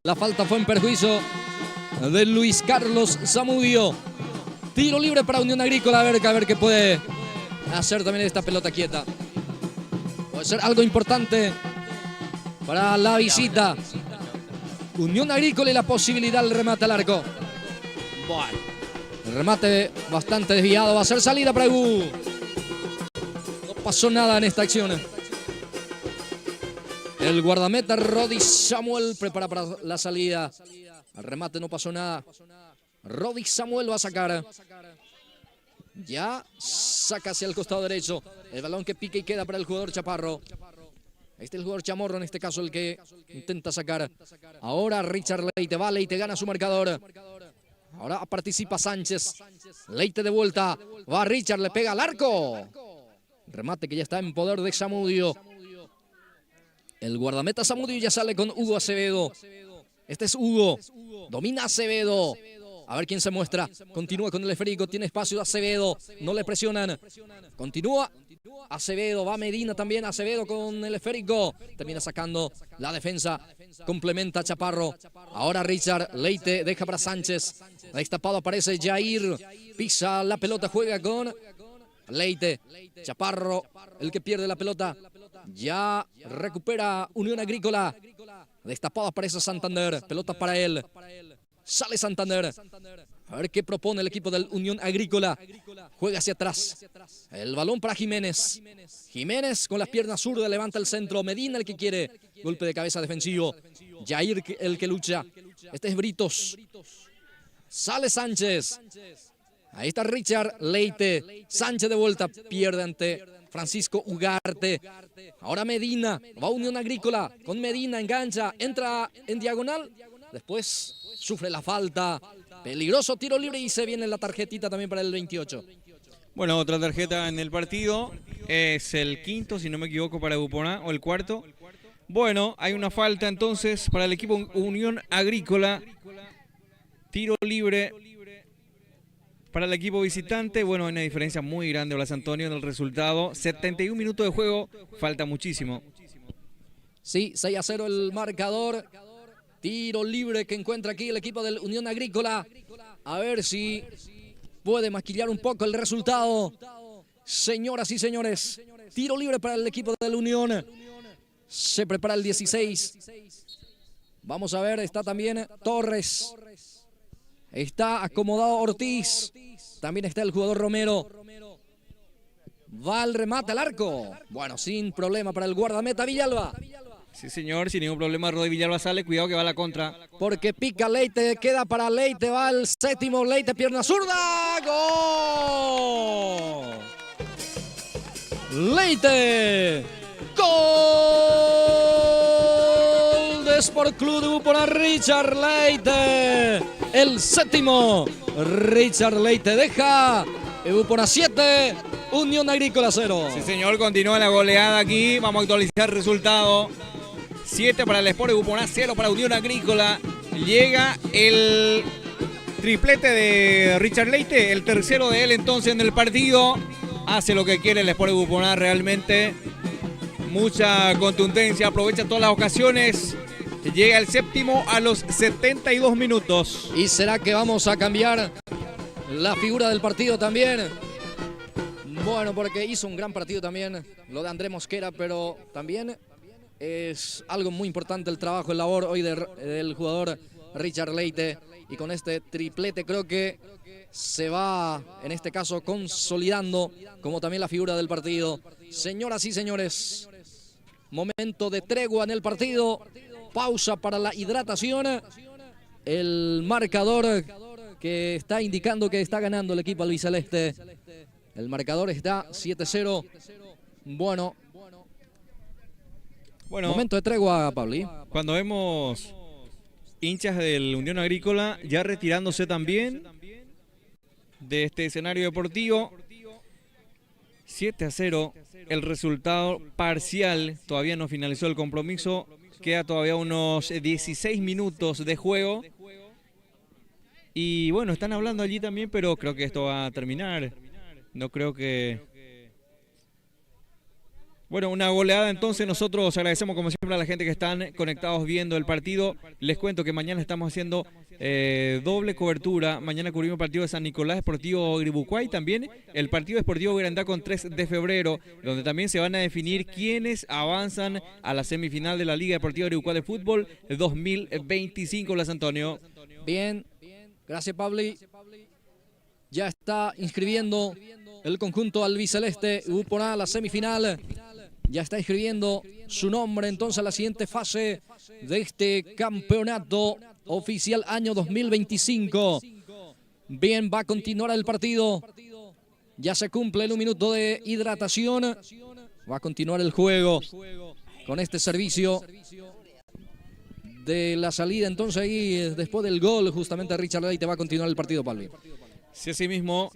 La falta fue en perjuicio de Luis Carlos Zamudio. Tiro libre para Unión Agrícola. A ver qué puede hacer también esta pelota quieta. Puede ser algo importante para la visita. Unión Agrícola y la posibilidad del remate al arco. Bueno, el remate bastante desviado. Va a ser salida para Ebu. No pasó nada en esta acción. El guardameta Rodi Samuel prepara para la salida. Al remate no pasó nada. Rodi Samuel va a sacar. Ya saca hacia el costado derecho. El balón que pica y queda para el jugador Chaparro. Este es el jugador Chamorro, en este caso el que intenta sacar. Ahora Richard Leite. Va, Leite gana su marcador. Ahora participa Sánchez. Leite de vuelta. Va Richard, le pega al arco. Remate que ya está en poder de Zamudio. El guardameta Zamudio ya sale con Hugo Acevedo. Este es Hugo. Domina Acevedo. A ver quién se muestra. Continúa con el esférico. Tiene espacio Acevedo. No le presionan. Continúa. Acevedo. Va Medina también. Acevedo con el esférico. Termina sacando la defensa. Complementa Chaparro. Ahora Richard. Leite deja para Sánchez. Destapado aparece Jair. Pisa la pelota. Juega con Leite. Chaparro. El que pierde la pelota. Ya recupera Unión Agrícola. Destapado aparece Santander. Pelota para él. Sale Santander. A ver qué propone el equipo del Unión Agrícola. Juega hacia atrás. El balón para Jiménez. Jiménez con las piernas zurdas levanta el centro. Medina el que quiere. Golpe de cabeza defensivo. Jair el que lucha. Este es Britos. Sale Sánchez. Ahí está Richard Leite. Sánchez de vuelta. Pierde ante Francisco Ugarte. Ahora Medina. Va Unión Agrícola. Con Medina engancha. Entra en diagonal. Después sufre la falta. Peligroso tiro libre y se viene la tarjetita también para el 28. Bueno, otra tarjeta en el partido. Es el quinto, si no me equivoco, para Buponá, o el cuarto. Bueno, hay una falta entonces para el equipo Unión Agrícola. Tiro libre para el equipo visitante. Bueno, hay una diferencia muy grande, Blas Antonio, en el resultado. 71 minutos de juego, falta muchísimo. Sí, 6-0 el marcador. Tiro libre que encuentra aquí el equipo del Unión Agrícola. A ver si puede maquillar un poco el resultado. Señoras y señores, tiro libre para el equipo del Unión. Se prepara el 16. Vamos a ver, está también Torres. Está acomodado Ortiz. También está el jugador Romero. Va el remate al arco. Bueno, sin problema para el guardameta Villalba. Sí, señor, sin ningún problema. Rodi Villalba sale. Cuidado que va a la contra. Porque pica Leite, queda para Leite. Va el séptimo. Leite, pierna zurda. ¡Gol! Leite. ¡Gol! De Sport Club de Buponá, Richard Leite. El séptimo. Richard Leite deja. Buponá 7. Unión Agrícola 0. Sí, señor, continúa la goleada aquí. Vamos a actualizar el resultado. 7 para el Sport de Buponá, 0 para Unión Agrícola. Llega el triplete de Richard Leite, el tercero de él entonces en el partido. Hace lo que quiere el Sport de Buponá realmente. Mucha contundencia, aprovecha todas las ocasiones. Llega el séptimo a los 72 minutos. ¿Y será que vamos a cambiar la figura del partido también? Bueno, porque hizo un gran partido también lo de Andrés Mosquera, pero también es algo muy importante el trabajo, el labor hoy del jugador Richard Leite. Y con este triplete creo que se va, en este caso, consolidando como también la figura del partido. Señoras y señores, momento de tregua en el partido. Pausa para la hidratación. El marcador que está indicando que está ganando el equipo albiceleste. El marcador está 7-0. Bueno, momento de tregua, Pabli. Cuando vemos hinchas del Unión Agrícola ya retirándose también de este escenario deportivo. 7-0 el resultado parcial. Todavía no finalizó el compromiso. Queda todavía unos 16 minutos de juego. Y bueno, están hablando allí también, pero creo que esto va a terminar. No creo que Bueno, una goleada entonces. Nosotros agradecemos como siempre a la gente que están conectados viendo el partido. Les cuento que mañana estamos haciendo doble cobertura. Mañana cubrimos el partido de San Nicolás Deportivo Gribucuay, también el partido Deportivo Grandá con 3 de febrero, donde también se van a definir quiénes avanzan a la semifinal de la Liga Deportiva Gribucuay de Fútbol 2025, Blas Antonio. Bien, gracias Pabli. Ya está inscribiendo el conjunto albiceleste Uporá a la semifinal. Ya está inscribiendo su nombre entonces a la siguiente fase de este campeonato oficial año 2025. Bien, va a continuar el partido. Ya se cumple el 1 minuto de hidratación. Va a continuar el juego con este servicio de la salida. Entonces ahí, después del gol, justamente Richard Leite va a continuar el partido, Palvi. Sí, así mismo.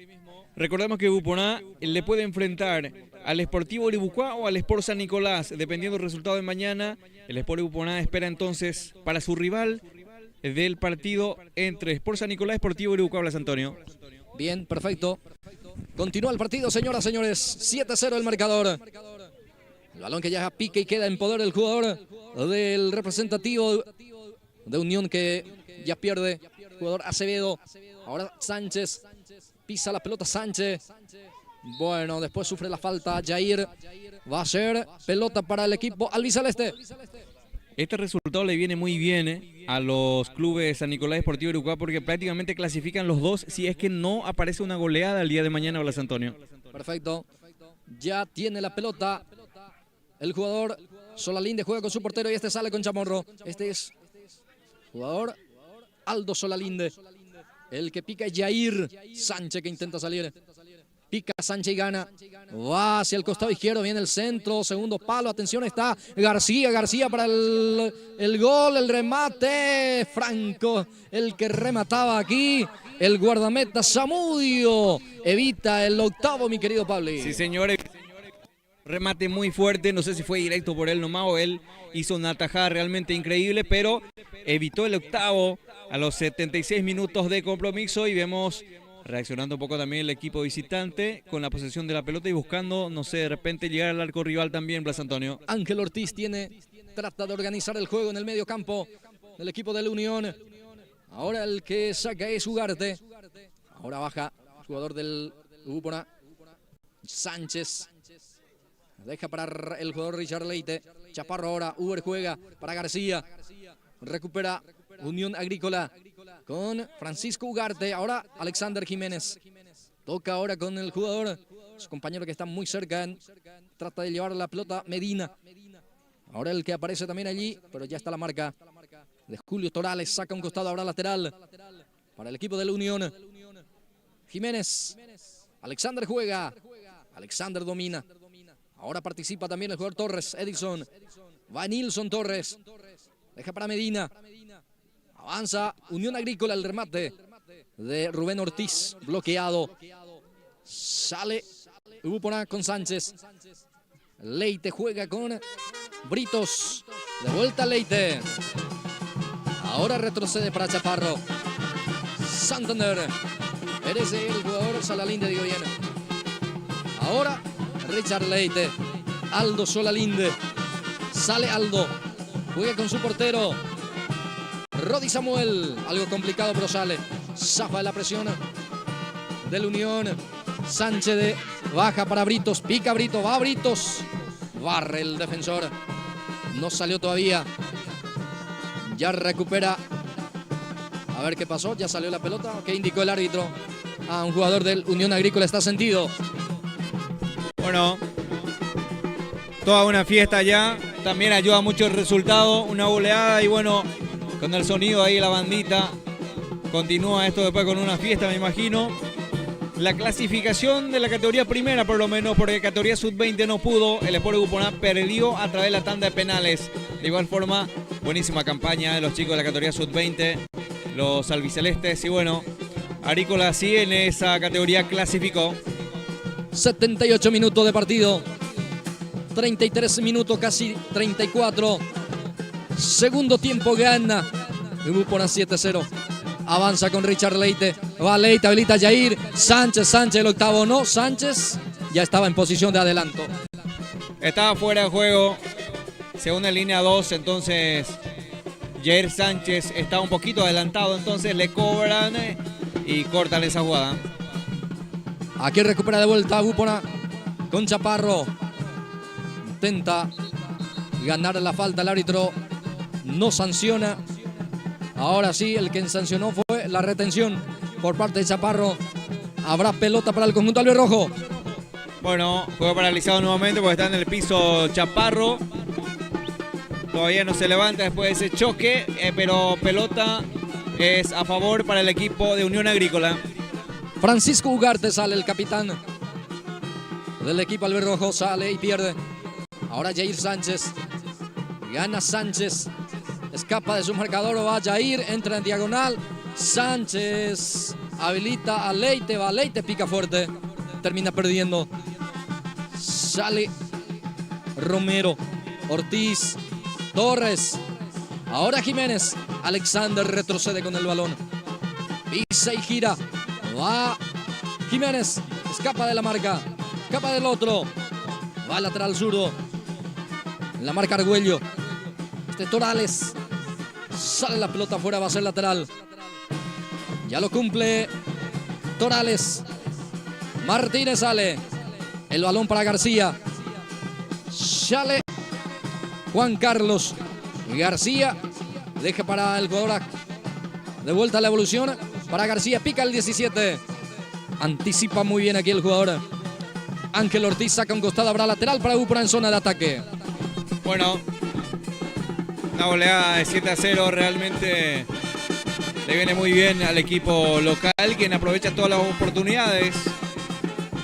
Recordemos que Uporá le puede enfrentar al Sportivo Gribucuá o al Sport San Nicolás, dependiendo del resultado de mañana. El Sport Uporá espera entonces para su rival del partido entre Sport San Nicolás y Sportivo Gribucuá, Blas Antonio. Bien, perfecto. Continúa el partido, señoras, señores. 7-0 el marcador. El balón que ya pique y queda en poder del jugador del representativo de Unión, que ya pierde. Jugador Acevedo. Ahora Sánchez. Pisa la pelota Sánchez. Bueno, después sufre la falta Jair. Va a ser pelota para el equipo albiceleste. Este resultado le viene muy bien a los clubes San Nicolás Deportivo Gribucuá, porque prácticamente clasifican los dos si es que no aparece una goleada el día de mañana, Blas Antonio. Perfecto. Ya tiene la pelota el jugador Solalinde, juega con su portero y este sale con Chamorro. Este es jugador Aldo Solalinde. El que pica es Jair Sánchez, que intenta salir. Pica Sánchez y gana. Va hacia el costado izquierdo, viene el centro, segundo palo. Atención, está García para el gol, el remate. Franco, el que remataba aquí. El guardameta Zamudio evita el octavo, mi querido Pablo. Sí, señores. Remate muy fuerte, no sé si fue directo por él nomás o él hizo una tajada realmente increíble, pero evitó el octavo a los 76 minutos de compromiso y vemos reaccionando un poco también el equipo visitante con la posesión de la pelota y buscando, no sé, de repente llegar al arco rival también, Blas Antonio. Ángel Ortiz trata de organizar el juego en el medio campo del equipo de la Unión. Ahora el que saca es Ugarte. Ahora baja el jugador del Uporá, Sánchez. Deja para el jugador Richard Leite. Chaparro ahora. Uber juega para García. Recupera Unión Agrícola con Francisco Ugarte. Ahora Alexander Jiménez. Toca ahora con el jugador, su compañero que está muy cerca. Trata de llevar la pelota Medina. Ahora el que aparece también allí, pero ya está la marca de Julio Torales. Saca un costado ahora lateral para el equipo de la Unión. Jiménez. Alexander juega. Alexander domina. Ahora participa también el jugador Torres, Edison. Va Nilson Torres. Deja para Medina. Avanza Unión Agrícola, el remate de Rubén Ortiz. Bloqueado. Sale Uporá con Sánchez. Leite juega con Britos. De vuelta Leite. Ahora retrocede para Chaparro. Santander. Eres el jugador Solalinde, digo bien. Ahora Richard Leite. Aldo Solalinde. Sale Aldo. Juega con su portero Rodi Samuel. Algo complicado, pero sale. Zafa de la presión del Unión. Sánchez baja para Britos. Pica Britos. Va Britos. Barre el defensor. No salió todavía. Ya recupera. A ver qué pasó. Ya salió la pelota. ¿Qué indicó el árbitro? Un jugador del Unión Agrícola está sentido. Bueno, toda una fiesta ya, también ayuda mucho el resultado, una goleada y bueno, con el sonido ahí la bandita, continúa esto después con una fiesta, me imagino. La clasificación de la categoría primera por lo menos, porque categoría sub-20 no pudo, el Sport Uporá perdió a través de la tanda de penales. De igual forma, buenísima campaña de los chicos de la categoría sub-20, los albicelestes y bueno, Agrícola sí en esa categoría clasificó. 78 minutos de partido. 33 minutos, casi 34. Segundo tiempo gana Uporá 7-0. Avanza con Richard Leite. Va Leite, habilita a Jair. Sánchez el octavo no. Sánchez ya estaba en posición de adelanto. Estaba fuera de juego. Segunda línea 2, entonces Jair Sánchez está un poquito adelantado, entonces le cobran y cortan esa jugada. Aquí recupera de vuelta Upona con Chaparro. Intenta ganar la falta, el árbitro no sanciona. Ahora sí, el que sancionó fue la retención por parte de Chaparro. Habrá pelota para el conjunto albirrojo. Bueno, juego paralizado nuevamente porque está en el piso Chaparro. Todavía no se levanta después de ese choque, pero pelota es a favor para el equipo de Unión Agrícola. Francisco Ugarte sale, el capitán del equipo albirrojo, sale y pierde. Ahora Jair Sánchez. Gana Sánchez. Escapa de su marcador, va Jair, entra en diagonal. Sánchez habilita a Leite, va Leite, pica fuerte. Termina perdiendo. Sale Romero, Ortiz, Torres. Ahora Jiménez. Alexander retrocede con el balón. Pisa y gira. Va Jiménez. Escapa de la marca. Escapa del otro. Va al lateral zurdo. En la marca Argüello. Torales. Sale la pelota afuera, va a ser lateral. Ya lo cumple Torales. Martínez sale. El balón para García. Sale Juan Carlos. García deja para el jugador. De vuelta a la evolución. Para García, pica el 17. Anticipa muy bien aquí el jugador. Ángel Ortiz saca un costado, habrá lateral para Upona en zona de ataque. Bueno, una goleada de 7-0 realmente le viene muy bien al equipo local, quien aprovecha todas las oportunidades.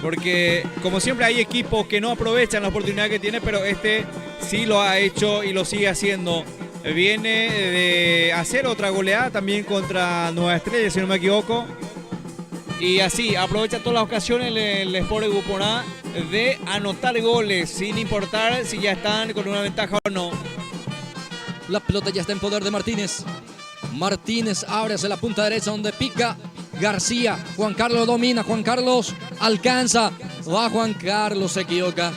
Porque como siempre hay equipos que no aprovechan la oportunidad que tiene, pero este sí lo ha hecho y lo sigue haciendo. Viene de hacer otra goleada también contra Nueva Estrella, si no me equivoco. Y así aprovecha todas las ocasiones el Sport Upona de anotar goles, sin importar si ya están con una ventaja o no. La pelota ya está en poder de Martínez. Martínez abre hacia la punta derecha donde pica García. Juan Carlos domina. Juan Carlos alcanza. Va Juan Carlos, se equivoca.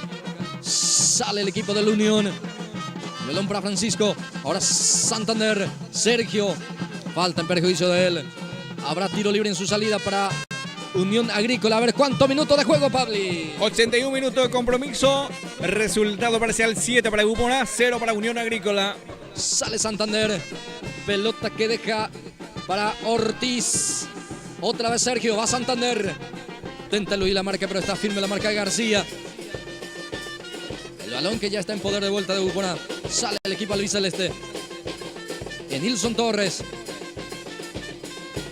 Sale el equipo de la Unión. Melón para Francisco. Ahora Santander. Sergio. Falta en perjuicio de él. Habrá tiro libre en su salida para Unión Agrícola. A ver cuántos minutos de juego, Pabli. 81 minutos de compromiso. Resultado parcial: 7 para Upona, 0 para Unión Agrícola. Sale Santander. Pelota que deja para Ortiz. Otra vez Sergio. Va Santander. Intenta Luis la marca, pero está firme la marca de García. El balón que ya está en poder de vuelta de Upona. Sale el equipo albiceleste. Nilson Torres.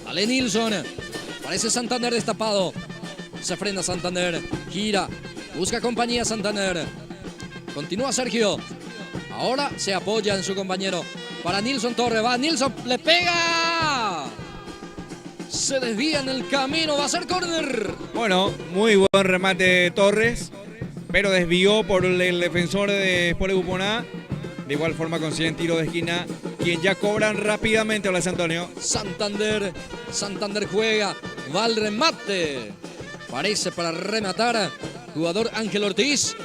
Vale Nilson. Parece Santander destapado. Se frena Santander. Gira. Busca compañía Santander. Continúa Sergio. Ahora se apoya en su compañero. Para Nilson Torres. Va Nilson. Le pega. Se desvía en el camino. Va a ser córner. Bueno, muy buen remate de Torres, pero desvió por el defensor de Sport Upona. De igual forma consiguen tiro de esquina, quien ya cobran rápidamente. Hola, Antonio. Santander. Santander juega. Va al remate. Parece para rematar. Jugador Ángel Ortiz.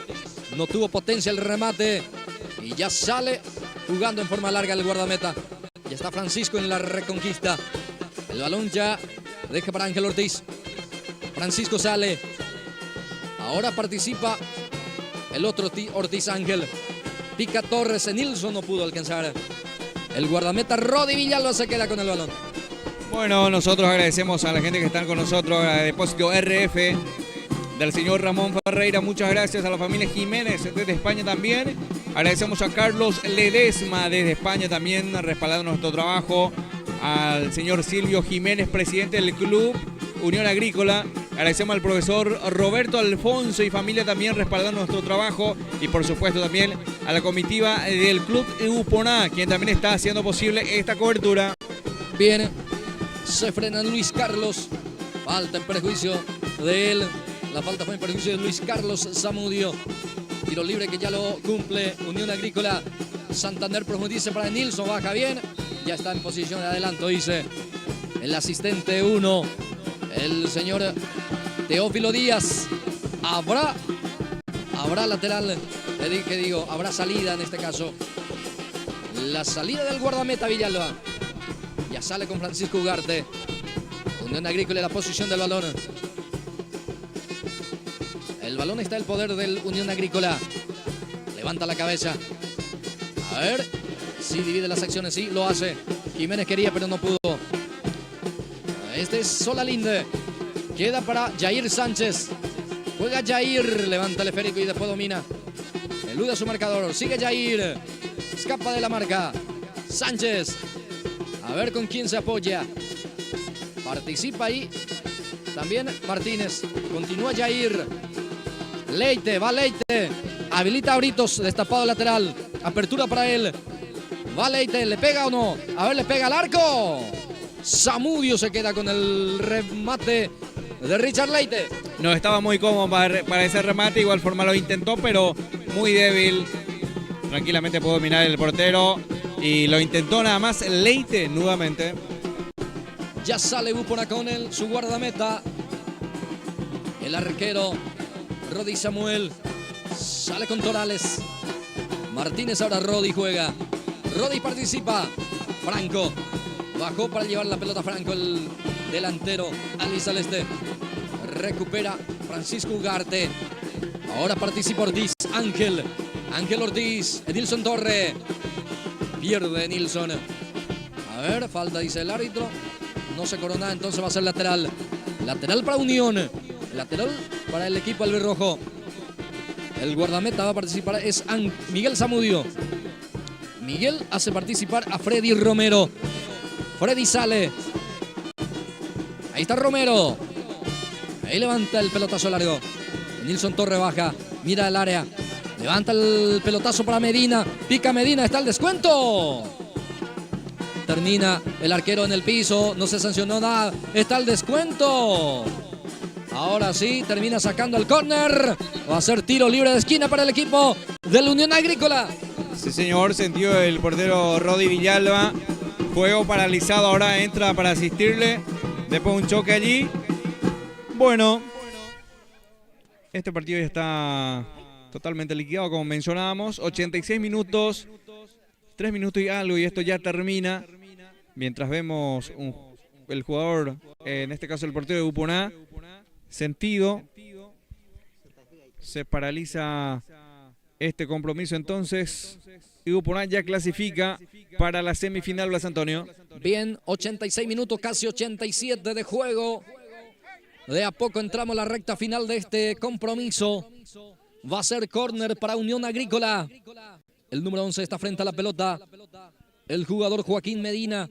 No tuvo potencia el remate. Y ya sale jugando en forma larga el guardameta. Ya está Francisco en la reconquista. El balón ya deja para Ángel Ortiz. Francisco sale. Ahora participa el otro Ortiz Ángel. Pica Torres. Nilson no pudo alcanzar. El guardameta Rodi Villalba se queda con el balón. Bueno, nosotros agradecemos a la gente que están con nosotros, a Depósito RF del señor Ramón Ferreira. Muchas gracias a la familia Jiménez desde España también. Agradecemos a Carlos Ledesma desde España también, respaldando nuestro trabajo. Al señor Silvio Jiménez, presidente del club Unión Agrícola. Agradecemos al profesor Roberto Alfonso y familia también respaldando nuestro trabajo. Y por supuesto también a la comitiva del club Upona, quien también está haciendo posible esta cobertura. Bien, se frena Luis Carlos. Falta en perjuicio de él. La falta fue en perjuicio de Luis Carlos Zamudio. Tiro libre que ya lo cumple Unión Agrícola. Santander profundiza para Nilson, baja bien. Ya está en posición de adelanto, dice el asistente 1, el señor Teófilo Díaz. Habrá lateral ¿Qué digo? Habrá salida en este caso. La salida del guardameta Villalba. Ya sale con Francisco Ugarte. Unión Agrícola en la posición del balón. El balón está en el poder del Unión Agrícola. Levanta la cabeza. A ver si divide las acciones. Sí, lo hace. Jiménez quería, pero no pudo. Este es Solalinde. Queda para Jair Sánchez. Juega Jair. Levanta el esférico y después domina. Elude a su marcador. Sigue Jair. Escapa de la marca. Sánchez. A ver con quién se apoya. Participa ahí también Martínez. Continúa Jair. Leite. Va Leite. Habilita a Britos. Destapado lateral. Apertura para él. Va Leite. ¿Le pega o no? A ver, le pega al arco. Zamudio se queda con el remate de Richard Leite. No estaba muy cómodo para ese remate. Igual forma lo intentó, pero muy débil. Tranquilamente pudo dominar el portero. Y lo intentó nada más Leite nuevamente. Ya sale Bupona con él, su guardameta. El arquero Rodi Samuel. Sale con Torales. Martínez ahora Rodi juega. Rodi participa. Franco. Bajó para llevar la pelota Franco, el delantero albiceleste. Recupera Francisco Ugarte. Ahora participa Ortiz. Ángel Ortiz. Edilson Torre. Pierde Nilsson. A ver, falta dice el árbitro. No se corona, entonces va a ser lateral. Lateral para Unión. Lateral para el equipo albirrojo. El guardameta va a participar es Miguel Zamudio. Miguel hace participar a Freddy Romero. Freddy sale. Ahí está Romero. Ahí levanta el pelotazo largo. Nilsson Torre baja. Mira el área. Levanta el pelotazo para Medina. Pica Medina. Está el descuento. Termina el arquero en el piso. No se sancionó nada. Está el descuento. Ahora sí. Termina sacando el córner. Va a ser tiro libre de esquina para el equipo de la Unión Agrícola. Sí, señor. Sentió el portero Rodi Villalba. Juego paralizado. Ahora entra para asistirle. Después un choque allí. Bueno. Este partido ya está totalmente liquidado, como mencionábamos. 86 minutos. 3 minutos y algo y esto ya termina. Mientras vemos el jugador, en este caso el portero de Bupona, sentido. Se paraliza este compromiso entonces. Y Bupona ya clasifica para la semifinal, Blas Antonio. Bien, 86 minutos, casi 87 de juego. De a poco entramos a la recta final de este compromiso. Va a ser córner para Unión Agrícola. El número 11 está frente a la pelota. El jugador Joaquín Medina.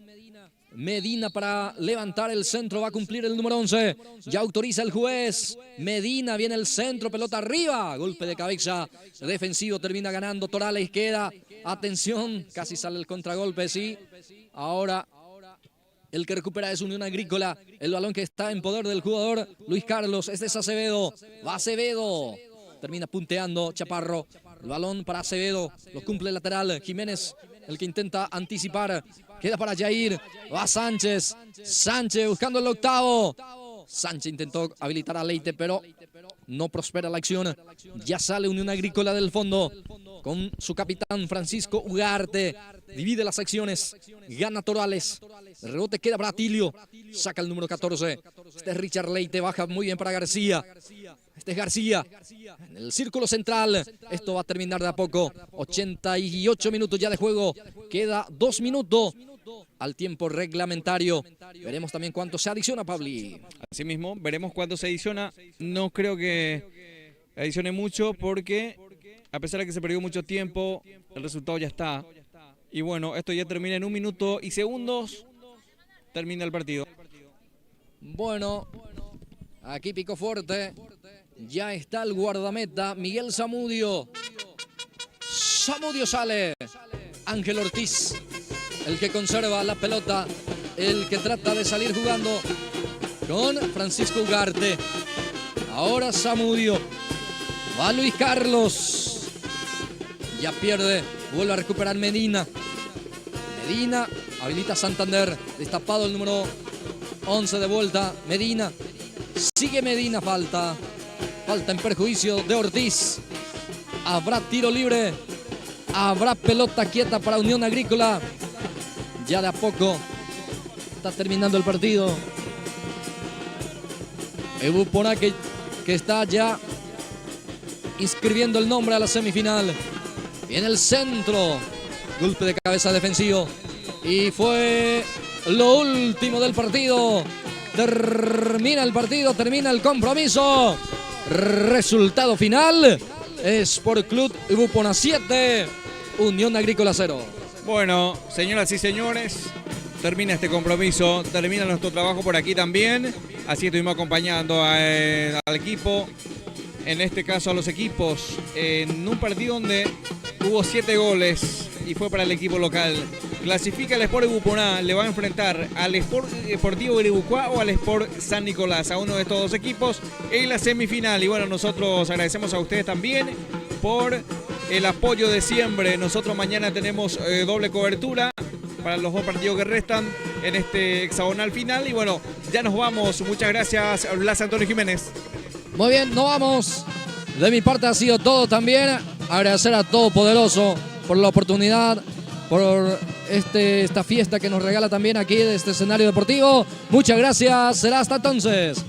Medina para levantar el centro. Va a cumplir el número 11. Ya autoriza el juez. Medina viene el centro. Pelota arriba. Golpe de cabeza defensivo. Termina ganando Torales. Queda. Atención. Casi sale el contragolpe. Sí. Ahora el que recupera es Unión Agrícola. El balón que está en poder del jugador Luis Carlos. Este es Acevedo. Va Acevedo. Termina punteando Chaparro. El balón para Acevedo. Lo cumple el lateral. Jiménez, el que intenta anticipar. Queda para Jair. Va Sánchez. Sánchez buscando el octavo. Sánchez intentó habilitar a Leite, pero no prospera la acción. Ya sale Unión Agrícola del fondo con su capitán Francisco Ugarte. Divide las acciones. Gana Torales. El rebote queda para Atilio. Saca el número 14. Este es Richard Leite. Baja muy bien para García. Este es García. En el círculo central. Esto va a terminar de a poco. 88 minutos ya de juego. Queda 2 minutos al tiempo reglamentario. Veremos también cuánto se adiciona, Pabli. Así mismo, veremos cuánto se adiciona. No creo que adicione mucho porque a pesar de que se perdió mucho tiempo, el resultado ya está. Y bueno, esto ya termina en 1 minuto y segundos. Termina el partido. Bueno, aquí picó fuerte. Ya está el guardameta Miguel Zamudio. Zamudio sale. Ángel Ortiz, el que conserva la pelota, el que trata de salir jugando con Francisco Ugarte. Ahora Zamudio. Va Luis Carlos. Ya pierde. Vuelve a recuperar Medina. Medina habilita a Santander. Destapado el número 11 de vuelta. Medina. Sigue Medina. Falta en perjuicio de Ortiz. Habrá tiro libre. Habrá pelota quieta para Unión Agrícola. Ya de a poco está terminando el partido. Ebuporá que está ya inscribiendo el nombre a la semifinal. En el centro, golpe de cabeza defensivo. Y fue lo último del partido. Termina el partido, termina el compromiso. Resultado final: Sport Club Ebuporá 7, Unión Agrícola 0. Bueno, señoras y señores, termina este compromiso, termina nuestro trabajo por aquí también. Así estuvimos acompañando al equipo, en este caso a los equipos, en un partido donde hubo 7 goles y fue para el equipo local. Clasifica el Sport Ebuporá, le va a enfrentar al Sport Deportivo Guiribucuá o al Sport San Nicolás, a uno de estos dos equipos en la semifinal. Y bueno, nosotros agradecemos a ustedes también por el apoyo de siempre. Nosotros mañana tenemos doble cobertura para los 2 partidos que restan en este hexagonal final. Y bueno, ya nos vamos. Muchas gracias, Blas Antonio Jiménez. Muy bien, nos vamos. De mi parte ha sido todo también. Agradecer a Todopoderoso por la oportunidad, por esta fiesta que nos regala también aquí de este escenario deportivo. Muchas gracias. Será hasta entonces.